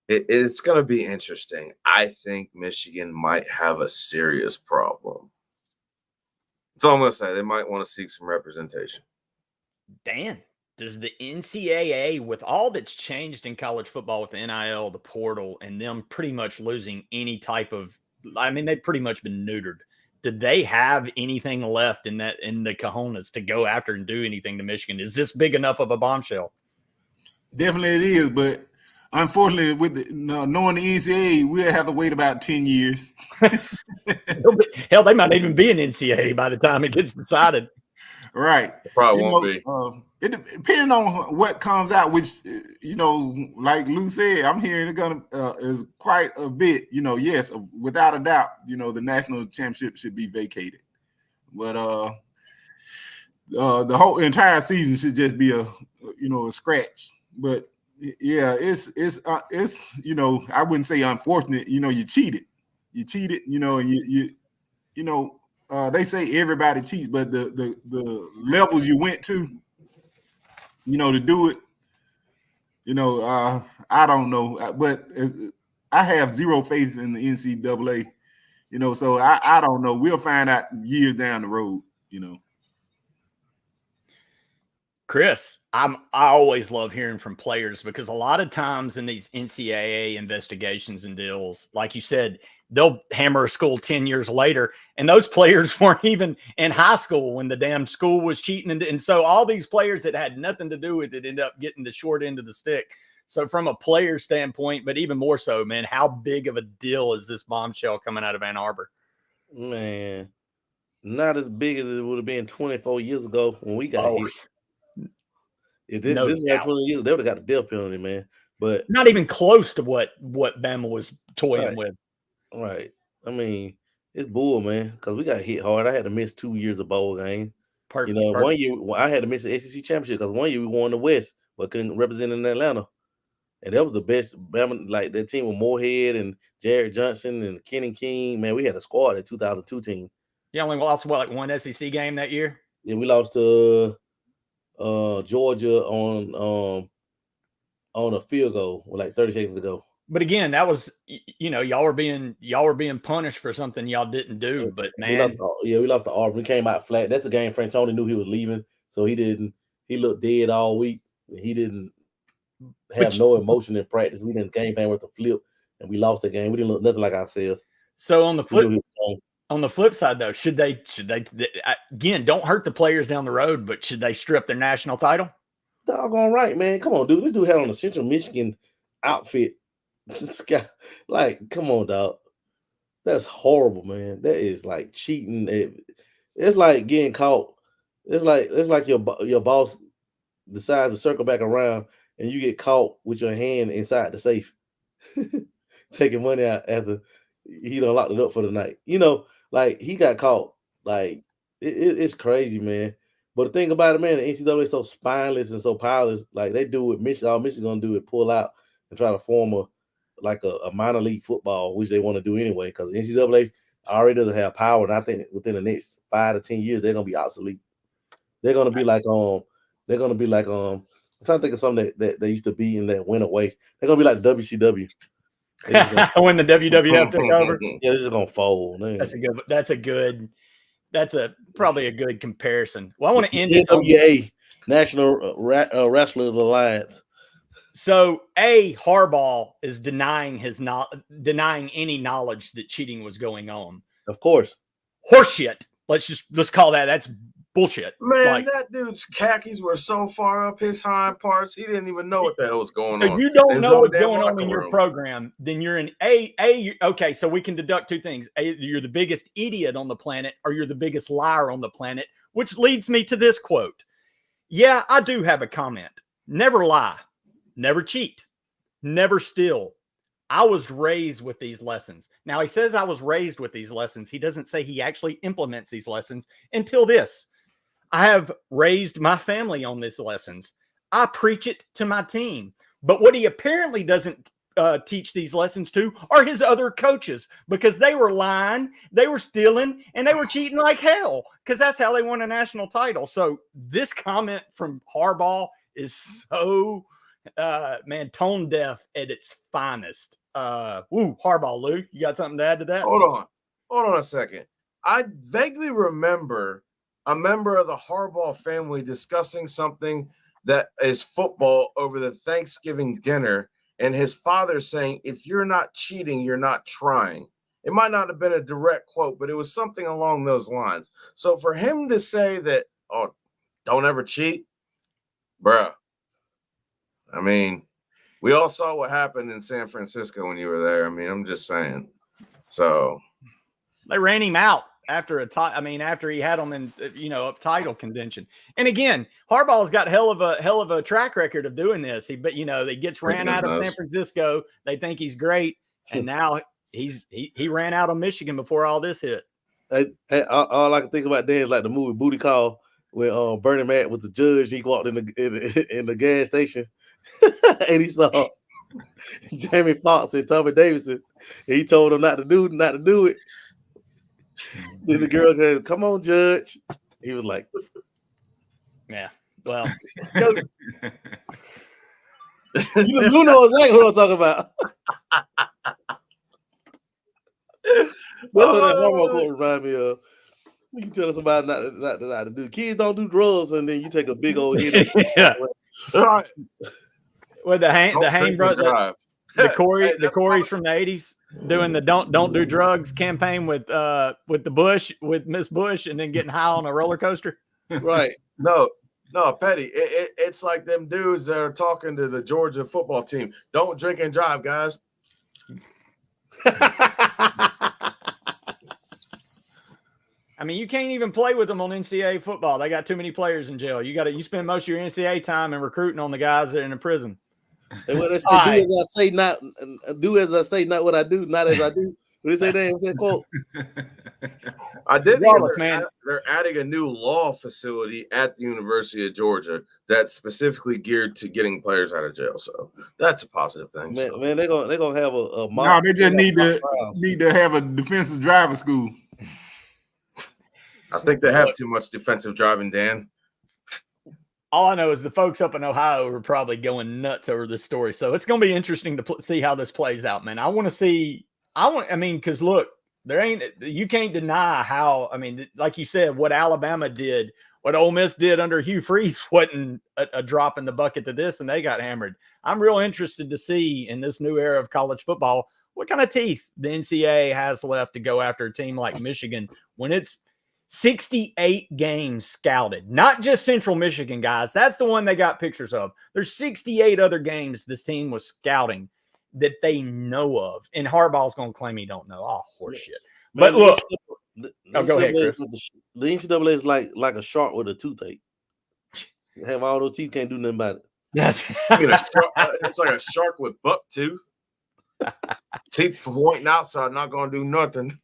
It's going to be interesting. I think Michigan might have a serious problem. That's all I'm going to say. They might want to seek some representation. Dan, does the NCAA, with all that's changed in college football with the NIL, the portal, and them pretty much losing any type of – they've pretty much been neutered. did they have anything left in the cojones to go after and do anything to Michigan? Is this big enough of a bombshell? Definitely it is, but unfortunately, with knowing the NCAA, we'll have to wait about 10 years. Hell, they might even be an NCAA by the time it gets decided. Right. It probably won't be. Depending on what comes out, which, like Lou said, I'm hearing it gonna is quite a bit. Yes, without a doubt, the national championship should be vacated. But the whole entire season should just be a scratch. But yeah, it's I wouldn't say unfortunate. You cheated, and they say everybody cheats, but the levels you went to, to do it, I don't know, but I have zero faith in the NCAA, so I don't know. We'll find out years down the road, Chris, I always love hearing from players because a lot of times in these NCAA investigations and deals, like you said, they'll hammer a school 10 years later, and those players weren't even in high school when the damn school was cheating. And so all these players that had nothing to do with it end up getting the short end of the stick. So from a player standpoint, but even more so, man, how big of a deal is this bombshell coming out of Ann Arbor? Man, not as big as it would have been 24 years ago when we got hit. If this was 20 years, they would have got the death penalty, man. But not even close to what Bama was toying with. Right. I mean, it's bull, man, because we got hit hard. I had to miss 2 years of bowl games. Perfect. 1 year I had to miss the SEC championship because 1 year we won the West, but couldn't represent in Atlanta. And that was the best. Bama, like that team with Moorhead and Jared Johnson and Kenny King. Man, we had a squad at 2002 team. Yeah, only lost one SEC game that year. Yeah, we lost to Georgia on a field goal with like 30 seconds to go. But again, that was y'all were being punished for something y'all didn't do. But man, we lost to Auburn. We came out flat. That's a game Franchoni knew he was leaving, so he didn't. He looked dead all week. He didn't have no emotion in practice. We didn't game plan with a flip, and we lost the game. We didn't look nothing like ourselves. So on the flip side, though, should they again, don't hurt the players down the road, but should they strip their national title? Doggone right, man. Come on, dude. This dude had on a Central Michigan outfit. This guy, like, come on, dog. That's horrible, man. That is like cheating. It's like getting caught. It's like your boss decides to circle back around and you get caught with your hand inside the safe, taking money out after he done locked it up for the night. Like he got caught. Like it's crazy, man. But the thing about it, man, the NCAA is so spineless and so powerless. Like they do what all Michigan's gonna do is pull out and try to form a minor league football, which they want to do anyway, because the NCAA already doesn't have power. And I think within the next 5 to 10 years, they're gonna be obsolete. They're gonna be like I'm trying to think of something that they used to be and that went away. They're gonna be like the WCW. When the WWF took over. Yeah, they're just gonna fold. Man. That's probably a good comparison. Well, I want to end it. NCAA, National Wrestlers Alliance. So, Harbaugh is denying any knowledge that cheating was going on. Of course, horseshit. Let's call that. That's bullshit. Man, that dude's khakis were so far up his hind parts, he didn't even know what the hell was going on. So you don't know what's going on in your program, then you're an okay, so we can deduct two things. You're the biggest idiot on the planet, or you're the biggest liar on the planet, which leads me to this quote. Yeah, I do have a comment. Never lie. Never cheat. Never steal. I was raised with these lessons. Now, he says I was raised with these lessons. He doesn't say he actually implements these lessons until this. I have raised my family on these lessons. I preach it to my team. But what he apparently doesn't teach these lessons to are his other coaches, because they were lying, they were stealing, and they were cheating like hell, because that's how they won a national title. So this comment from Harbaugh is so, tone deaf at its finest. Harbaugh, Lou, you got something to add to that? Hold on a second. I vaguely remember a member of the Harbaugh family discussing something that is football over the Thanksgiving dinner, and his father saying, if you're not cheating, you're not trying. It might not have been a direct quote, but it was something along those lines. So for him to say that, oh, don't ever cheat, bruh. I mean, we all saw what happened in San Francisco when you were there. I mean, I'm just saying. So they ran him out after after he had them in, up title contention. And again, Harbaugh's got hell of a track record of doing this. He gets ran out of San Francisco. They think he's great, and now he ran out of Michigan before all this hit. All I can think about then is like the movie Booty Call when Bernie Mac was the judge. He walked in the gas station and he saw Jamie Foxx and Tommy Davidson. And he told him not to do it. Then the girl said, "Come on, Judge." He was like, "Yeah, well, you know exactly what I'm talking about." That's what that hormone quote remind me of. You can tell somebody not to do. Kids don't do drugs, and then you take a big old hit. Yeah. Right. With the Hain brothers, the Coreys from the 80s doing the don't do drugs campaign with Miss Bush, and then getting high on a roller coaster. Right. No, Petty. It's like them dudes that are talking to the Georgia football team. Don't drink and drive, guys. I mean, you can't even play with them on NCAA football. They got too many players in jail. You spend most of your NCAA time in recruiting on the guys that are in the prison. And what they say, do as I say, not what I do, not as I do. What they say there? What's that quote? I did hear they're adding a new law facility at the University of Georgia that's specifically geared to getting players out of jail. So that's a positive thing. Man, they're gonna have a no, they just need to have a defensive driving school. I think they have too much defensive driving, Dan. All I know is the folks up in Ohio are probably going nuts over this story. So it's going to be interesting to see how this plays out, man. Because look, you can't deny how, like you said, what Alabama did, what Ole Miss did under Hugh Freeze wasn't a drop in the bucket to this, and they got hammered. I'm real interested to see in this new era of college football what kind of teeth the NCAA has left to go after a team like Michigan when it's 68 games scouted, not just Central Michigan, guys. That's the one they got pictures of. There's 68 other games this team was scouting that they know of. And Harbaugh's going to claim he don't know. Oh, horseshit. But look. Go ahead, Chris. The NCAA is like a shark with a toothache. You have all those teeth, can't do nothing about it. That's it's like a shark with buck tooth. Teeth pointing outside, not going to do nothing.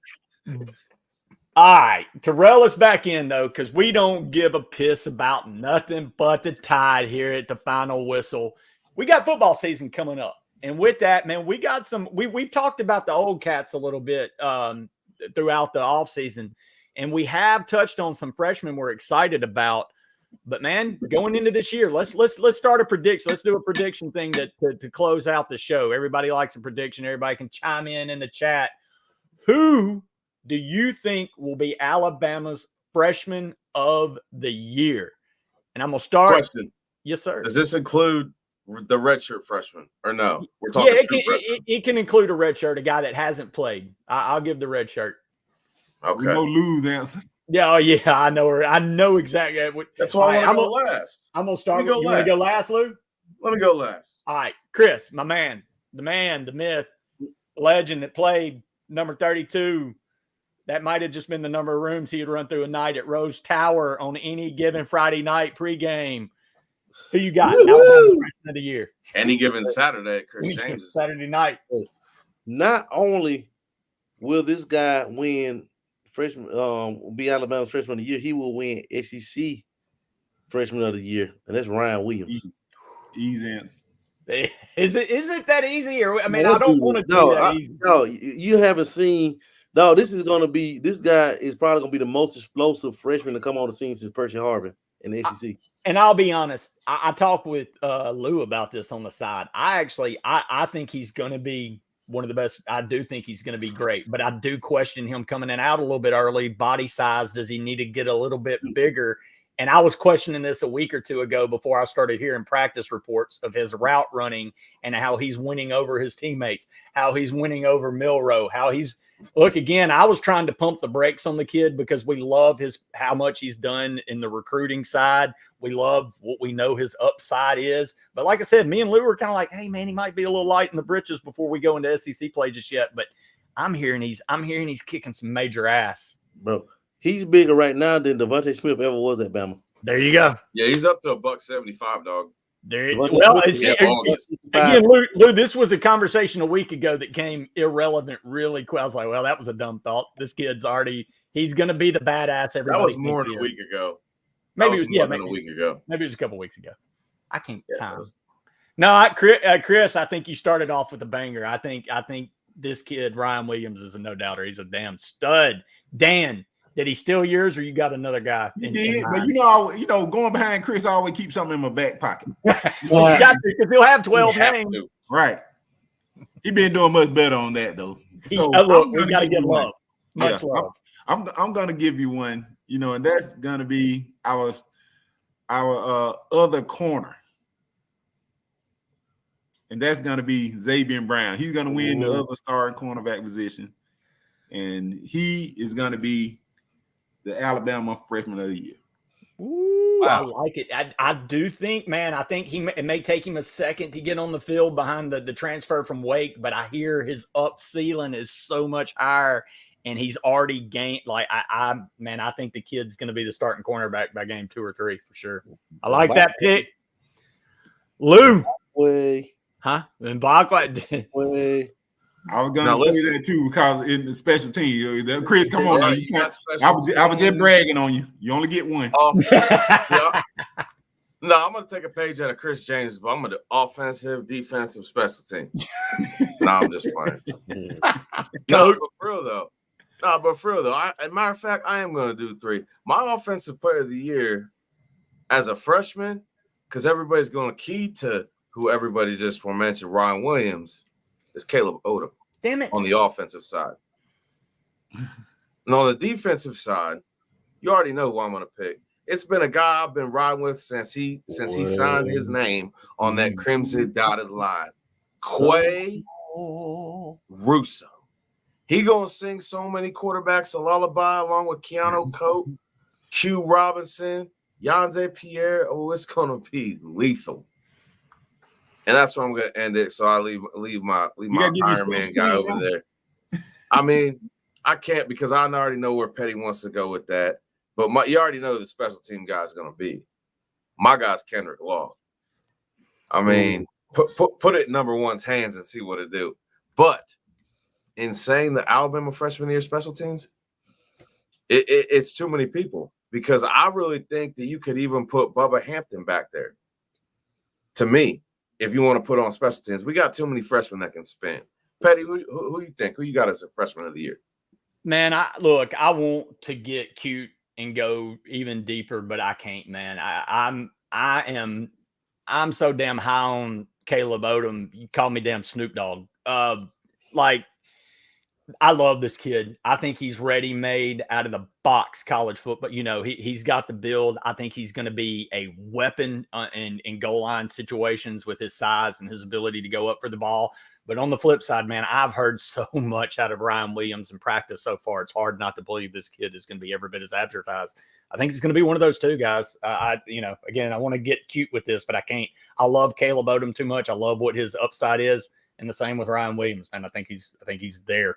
All right, Terrell is back in, though, because we don't give a piss about nothing but the Tide here at the final whistle. We got football season coming up. And with that, man, we got we've talked about the old cats a little bit throughout the offseason, and we have touched on some freshmen we're excited about. But, man, going into this year, let's start a prediction. Let's do a prediction thing to close out the show. Everybody likes a prediction. Everybody can chime in the chat. Who do you think will be Alabama's freshman of the year? And I'm going to start. Question. Yes, sir. Does this include the redshirt freshman or no? We're talking it can include a redshirt, a guy that hasn't played. I'll give the red shirt. Okay. No lose answer. Yeah, I know her. I know exactly. That's why I'm going to go last. I'm going to start. You want to go last, Lou? Let me go last. All right. Chris, my man, the myth, the legend that played number 32. That might have just been the number of rooms he would run through a night at Rose Tower on any given Friday night pregame. Who you got? Alabama freshman of the year. Any given Saturday at Chris James. Saturday night. Not only will this guy win be Alabama's freshman of the year, he will win SEC freshman of the year, and that's Ryan Williams. Easy answer. Is it that easy? Or I don't want to do that easy. No, you haven't seen. No, this guy is probably going to be the most explosive freshman to come on the scene since Percy Harvin in the SEC. And I'll be honest, I talked with Lou about this on the side. I think he's going to be one of the best. I do think he's going to be great, but I do question him coming in out a little bit early. Body size, does he need to get a little bit bigger? And I was questioning this a week or two ago before I started hearing practice reports of his route running and how he's winning over his teammates, how he's winning over Milroe, look, again, I was trying to pump the brakes on the kid because we love how much he's done in the recruiting side. We love what we know his upside is. But like I said, me and Lou were kind of like, hey, man, he might be a little light in the britches before we go into SEC play just yet. But I'm hearing he's kicking some major ass. Bro, he's bigger right now than Devontae Smith ever was at Bama. There you go. Yeah, he's up to $175, dog. Well, again, Lou, this was a conversation a week ago that came irrelevant really quick. I was like, well, that was a dumb thought. This kid's he's going to be the badass everybody. That was more than a week ago. Maybe it was a week ago. Maybe it was a couple weeks ago. I can't count. No, Chris, I think you started off with a banger. I think this kid, Ryan Williams, is a no doubter. He's a damn stud. Dan, did he steal yours, or you got another guy? He did, but going behind Chris, I always keep something in my back pocket. Because he'll have 12 names. Right. He been doing much better on that though. So look, we gotta give love. Much love. I'm gonna give you one, and that's gonna be our other corner. And that's gonna be Xavier Brown. He's gonna win the other starting cornerback position, and he is gonna be the Alabama Freshman of the Year. Ooh, wow. I like it. I do think, man, I think it may take him a second to get on the field behind the transfer from Wake, but I hear his up ceiling is so much higher, and he's already gained. Like, I think the kid's going to be the starting cornerback by game 2 or 3 for sure. I like that pick. Lou. Huh? And Bakwa. I was gonna say that too because in the special team, Chris, come on now. I was just bragging on you. You only get one. No, I'm gonna take a page out of Chris James, but I'm gonna do offensive, defensive, special team. No, I'm just playing. But for real though. As a matter of fact, I am gonna do 3. My offensive player of the year as a freshman, because everybody's gonna key to who everybody just mentioned, Ryan Williams. Is Caleb Odom. Damn it. On the offensive side. And on the defensive side, you already know who I'm going to pick. It's been a guy I've been riding with since he signed his name on that crimson dotted line. Quay Russo. He going to sing so many quarterbacks a lullaby along with Keanu Cope, Q Robinson, Yonze Pierre. Oh, it's going to be lethal. And that's where I'm going to end it. So I leave my Iron Man guy over there. I mean, I can't because I already know where Petty wants to go with that. But you already know who the special team guy is going to be. My guy's Kendrick Law. I mean, put it in number one's hands and see what it do. But in saying the Alabama freshman of the year special teams, it's too many people because I really think that you could even put Bubba Hampton back there. To me. If you want to put on special teams, we got too many freshmen that can spin. Petty, who you think? Who you got as a freshman of the year? Man, I want to get cute and go even deeper, but I can't, man. I'm so damn high on Caleb Odom. You call me damn Snoop Dogg. I love this kid. I think he's ready-made out of the box college football. He's got the build. I think he's going to be a weapon in goal line situations with his size and his ability to go up for the ball. But on the flip side, man, I've heard so much out of Ryan Williams in practice so far. It's hard not to believe this kid is going to be every bit as advertised. I think he's going to be one of those two guys. Again, I want to get cute with this, but I can't. I love Caleb Odom too much. I love what his upside is, and the same with Ryan Williams. Man, I think he's there.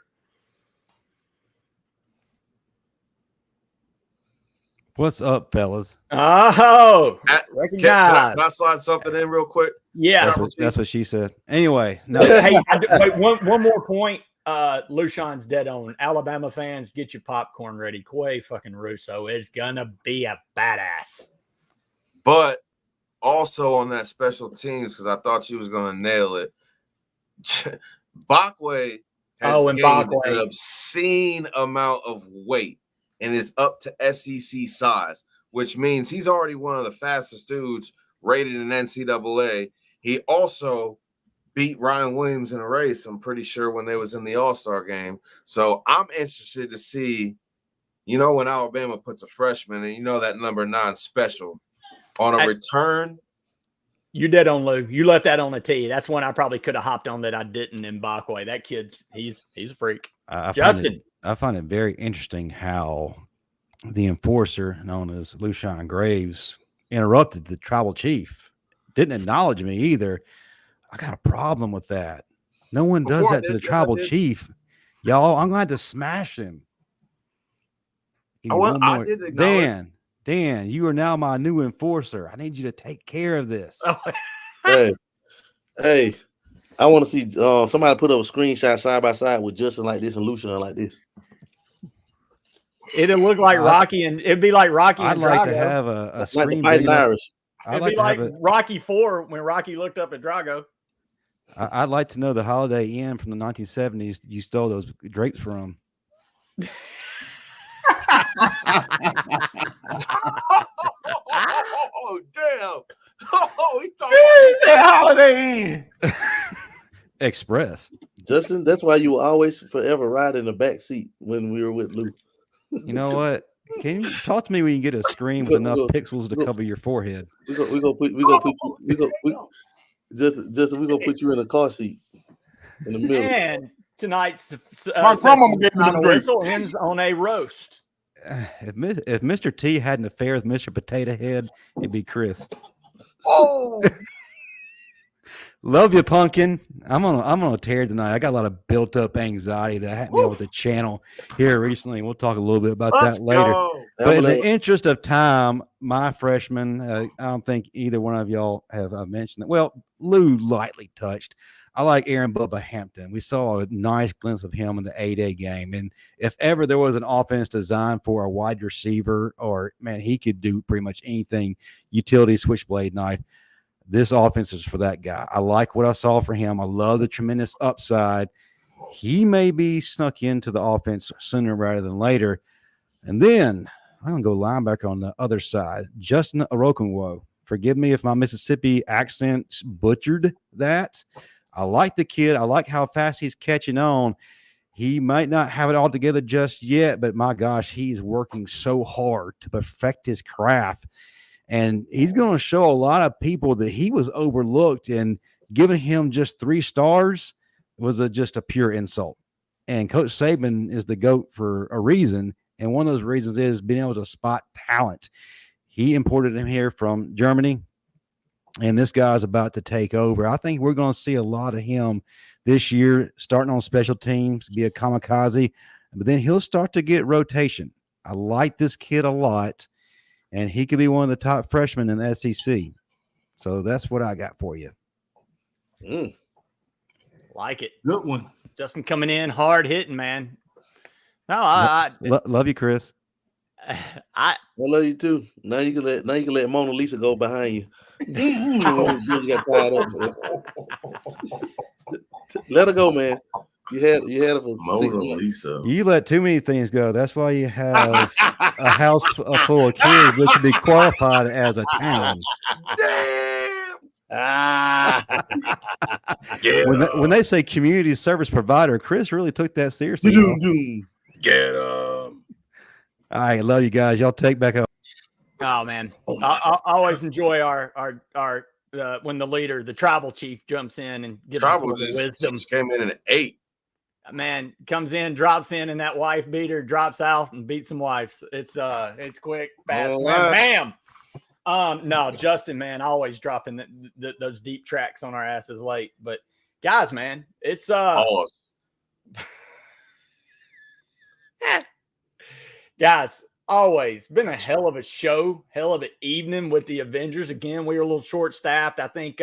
What's up, fellas? Oh, can I slide something in real quick? Yeah, that's what she said. Anyway, no. Hey, wait, one more point. Lushan's dead on. Alabama fans, get your popcorn ready. Quay fucking Russo is gonna be a badass. But also on that special teams, because I thought she was gonna nail it. Bakwa has gained an obscene amount of weight and is up to SEC size, which means he's already one of the fastest dudes rated in NCAA. He also beat Ryan Williams in a race, I'm pretty sure, when they was in the All-Star game. So I'm interested to see You know, when Alabama puts a freshman and you know that number 9 special on a return. You did on Lou. You left that on the tee. That's one I probably could have hopped on that I didn't in Bakwe. That kid's he's a freak. Justin. I find it very interesting how the enforcer, known as Lucian Graves, interrupted the tribal chief. Didn't acknowledge me either. I got a problem with that. No one does that to the tribal chief. Y'all, I'm going to smash him. I did acknowledge. Dan, you are now my new enforcer. I need you to take care of this. Hey, I want to see somebody put up a screenshot side by side with Justin like this and Lucian like this. It'd look like Rocky, and it'd be like Rocky. I'd and like Drago. To have a Like screen. the Fighting Irish. It'd be like Rocky 4 when Rocky looked up at Drago. I'd like to know the Holiday Inn from the 1970s you stole those drapes from. Oh, damn. Oh, he said Holiday Inn. Express. Justin, that's why you will always forever ride in the back seat when we were with Lou. You know what? Can you talk to me when you get a screen with enough pixels to cover your forehead? We're gonna put you in a car seat in the middle. And tonight's my grandma gave me the whistle ends on a roast. If Mr. T had an affair with Mr. Potato Head, it'd be Chris. Oh, love you, Pumpkin. I'm on a tear tonight. I got a lot of built up anxiety that I haven't been able to channel here recently. We'll talk a little bit about that later. But in the interest of time, my freshman, I don't think either one of y'all have mentioned that. Well, Lou lightly touched. I like Aaron Bubba Hampton. We saw a nice glimpse of him in the 8A game. And if ever there was an offense designed for a wide receiver, or, man, he could do pretty much anything, utility switchblade knife, this offense is for that guy. I like what I saw for him. I love the tremendous upside. He may be snuck into the offense sooner rather than later. And then I'm going to go linebacker on the other side. Justin Orokunwo. Forgive me if my Mississippi accent butchered that. I like the kid. I like how fast he's catching on. He might not have it all together just yet, but my gosh, he's working so hard to perfect his craft. And he's going to show a lot of people that he was overlooked, and giving him just 3 stars was just a pure insult. And Coach Saban is the GOAT for a reason. And one of those reasons is being able to spot talent. He imported him here from Germany, and this guy's about to take over. I think we're going to see a lot of him this year, starting on special teams, be a kamikaze, but then he'll start to get rotation. I like this kid a lot, and he could be one of the top freshmen in the SEC. So that's what I got for you. Like it. Good one. Justin coming in hard hitting, man. No, I love you, Chris. I love you too. Now you can let Mona Lisa go behind you. You got tied up. Let her go, man. You had her for Mona Lisa. You let too many things go. That's why you have a house full of kids that should be qualified as a town. Damn. When they say community service provider, Chris really took that seriously. Get him. All right, love you guys. Y'all take back up. Oh man, I always enjoy our when the leader, the tribal chief, jumps in and gives us wisdom. Came in at 8. Man, comes in, drops in, and that wife beater drops out and beats some wives. It's quick, fast, bam. No, Justin, man, always dropping those deep tracks on our asses late. But guys, man, it's guys, always been a hell of a show, hell of an evening with the Avengers. Again, we were a little short-staffed. I think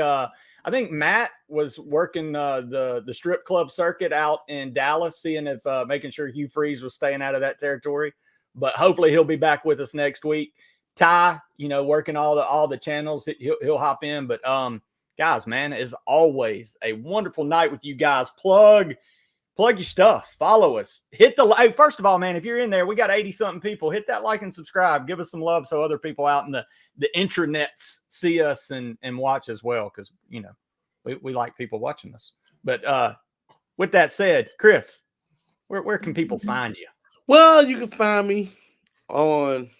Matt was working the strip club circuit out in Dallas, seeing if making sure Hugh Freeze was staying out of that territory. But hopefully he'll be back with us next week. Ty, working all the channels, he'll hop in. But guys, man, as always, a wonderful night with you guys. Plug your stuff. Follow us. Hit the like. First of all, man, if you're in there, we got 80-something people. Hit that like and subscribe. Give us some love so other people out in the intranets see us and watch as well, because, we like people watching us. But with that said, Chris, where can people find you? Well, you can find me on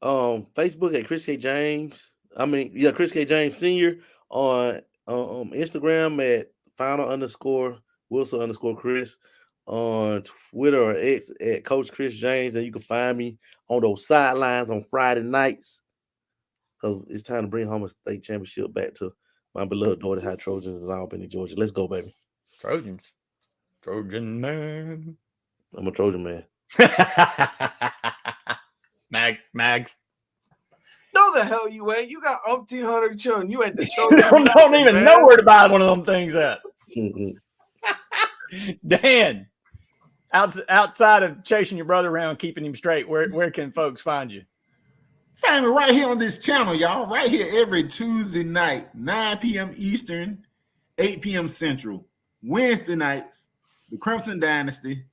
Facebook at Chris K. James. Chris K. James Sr. on Instagram at final_Wilson_Chris. On Twitter or X at Coach Chris James, and you can find me on those sidelines on Friday nights because it's time to bring home a state championship back to my beloved Dorothy High Trojans in Albany, Georgia. Let's go, baby. Trojans. Trojan man. I'm a Trojan man. Mags. No, the hell you ain't. You got umpteen hundred children. You ain't the Trojan. don't even know where to buy one of them things at. Dan, outside of chasing your brother around, keeping him straight, where can folks find you? Find me right here on this channel, y'all. Right here every Tuesday night, 9 p.m. Eastern, 8 p.m. Central. Wednesday nights, the Crimson Dynasty,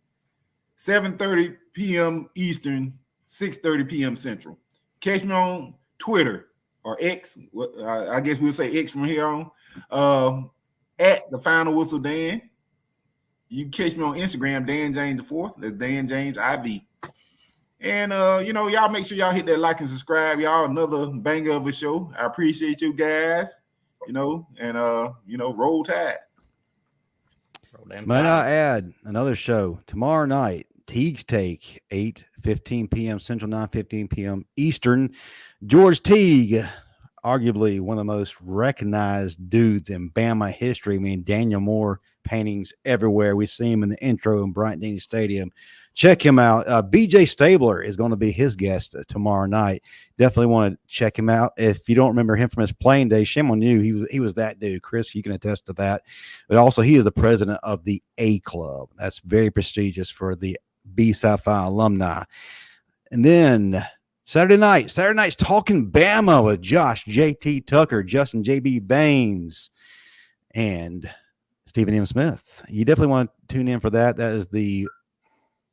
7:30 p.m. Eastern, 6:30 p.m. Central. Catch me on Twitter or X. I guess we'll say X from here on. At the Final Whistle Dan. You can catch me on Instagram, Dan James IV. That's Dan James IV. And y'all make sure y'all hit that like and subscribe. Y'all another banger of a show. I appreciate you guys. Roll Tide. Might I add another show tomorrow night? Teague's Take, 8:15 p.m. Central, 9:15 p.m. Eastern. George Teague, arguably one of the most recognized dudes in Bama history. I mean, Daniel Moore paintings everywhere. We see him in the intro in Bryant-Denny Stadium. Check him out. BJ Stabler is going to be his guest tomorrow night. Definitely want to check him out. If you don't remember him from his playing days, shame on you. He was that dude. Chris, you can attest to that. But also, he is the president of the A Club. That's very prestigious for the B Sci-Fi alumni. And then Saturday night's Talking Bama with Josh JT Tucker, Justin JB Baines, and Stephen M. Smith. You definitely want to tune in for that. That is the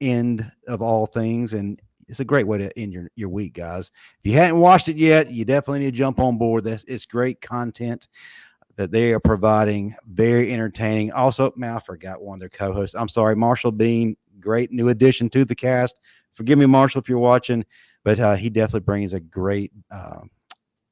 end of all things, and it's a great way to end your week, guys. If you hadn't watched it yet, you definitely need to jump on board. It's great content that they are providing, very entertaining. Also, man, I forgot one of their co-hosts. I'm sorry, Marshall Bean, great new addition to the cast. Forgive me, Marshall, if you're watching, but he definitely brings a great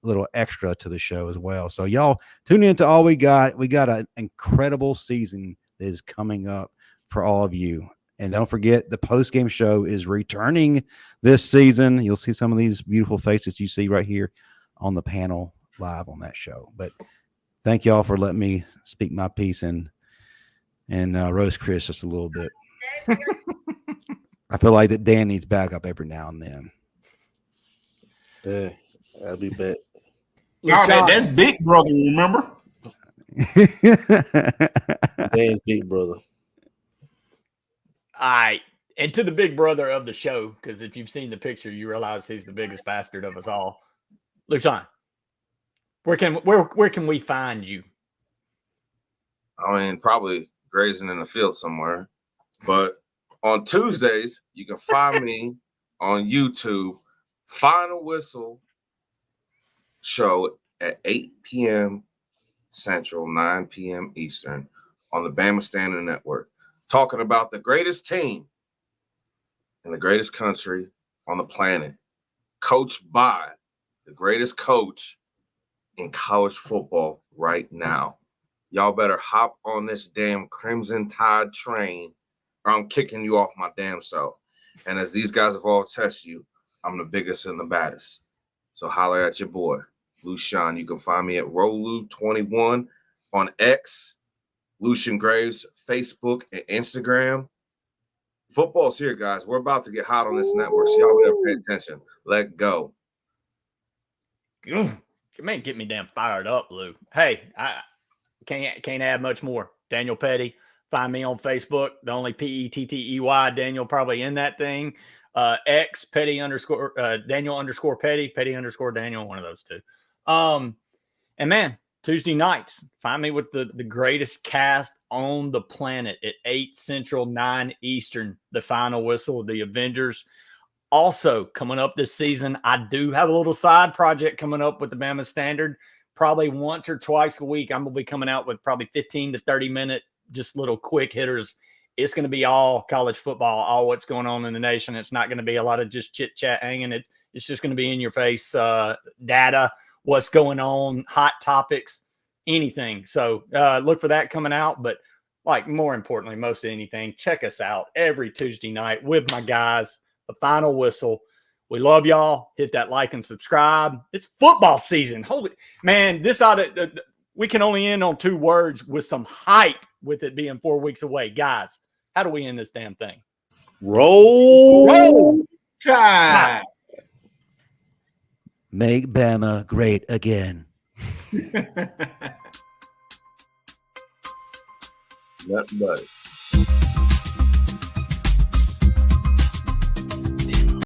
little extra to the show as well. So y'all tune in to all we got. We got an incredible season that is coming up for all of you. And don't forget, the post-game show is returning this season. You'll see some of these beautiful faces you see right here on the panel live on that show. But thank y'all for letting me speak my piece and roast Chris just a little bit. I feel like that Dan needs backup every now and then. Yeah, I'll be back. Y'all, that's Big Brother, remember? Dan's Big Brother. All right. And to the big brother of the show, because if you've seen the picture, you realize he's the biggest bastard of us all. Lushan, where can we find you? I mean, probably grazing in the field somewhere. But on Tuesdays, you can find me on YouTube, Final Whistle show at 8 p.m. Central, 9 p.m. Eastern on the Bama Standard Network, talking about the greatest team in the greatest country on the planet, coached by the greatest coach in college football right now. Y'all better hop on this damn Crimson Tide train or I'm kicking you off my damn self. And as these guys have all tested you, I'm the biggest and the baddest. So holler at your boy, Lushan. You can find me at Rolu21 on X, Lucian Graves, Facebook, and Instagram. Football's here, guys. We're about to get hot on this network, so y'all better pay attention. Let go. Man, get me damn fired up, Lou. Hey, I can't add much more. Daniel Petty. Find me on Facebook, the only Pettey, Daniel probably in that thing. X, Petty _ Daniel _ Petty, Petty _ Daniel, one of those two. And man, Tuesday nights, find me with the greatest cast on the planet at 8 Central, 9 Eastern, the Final Whistle, the Avengers. Also, coming up this season, I do have a little side project coming up with the Bama Standard. Probably once or twice a week, I'm going to be coming out with probably 15 to 30 minute, just little quick hitters it's going to be all college football, all what's going on in the nation. It's not going to be a lot of just chit chat hanging. It's just going to be in your face data, what's going on, hot topics, anything. So look for that coming out. But like more importantly, most of anything, check us out every Tuesday night with my guys, the Final Whistle. We love y'all. Hit that like and subscribe. It's football season. Holy man, we can only end on 2 words with some hype with it being 4 weeks away. Guys, how do we end this damn thing? Roll Tide. Make Bama great again. Nothing but it.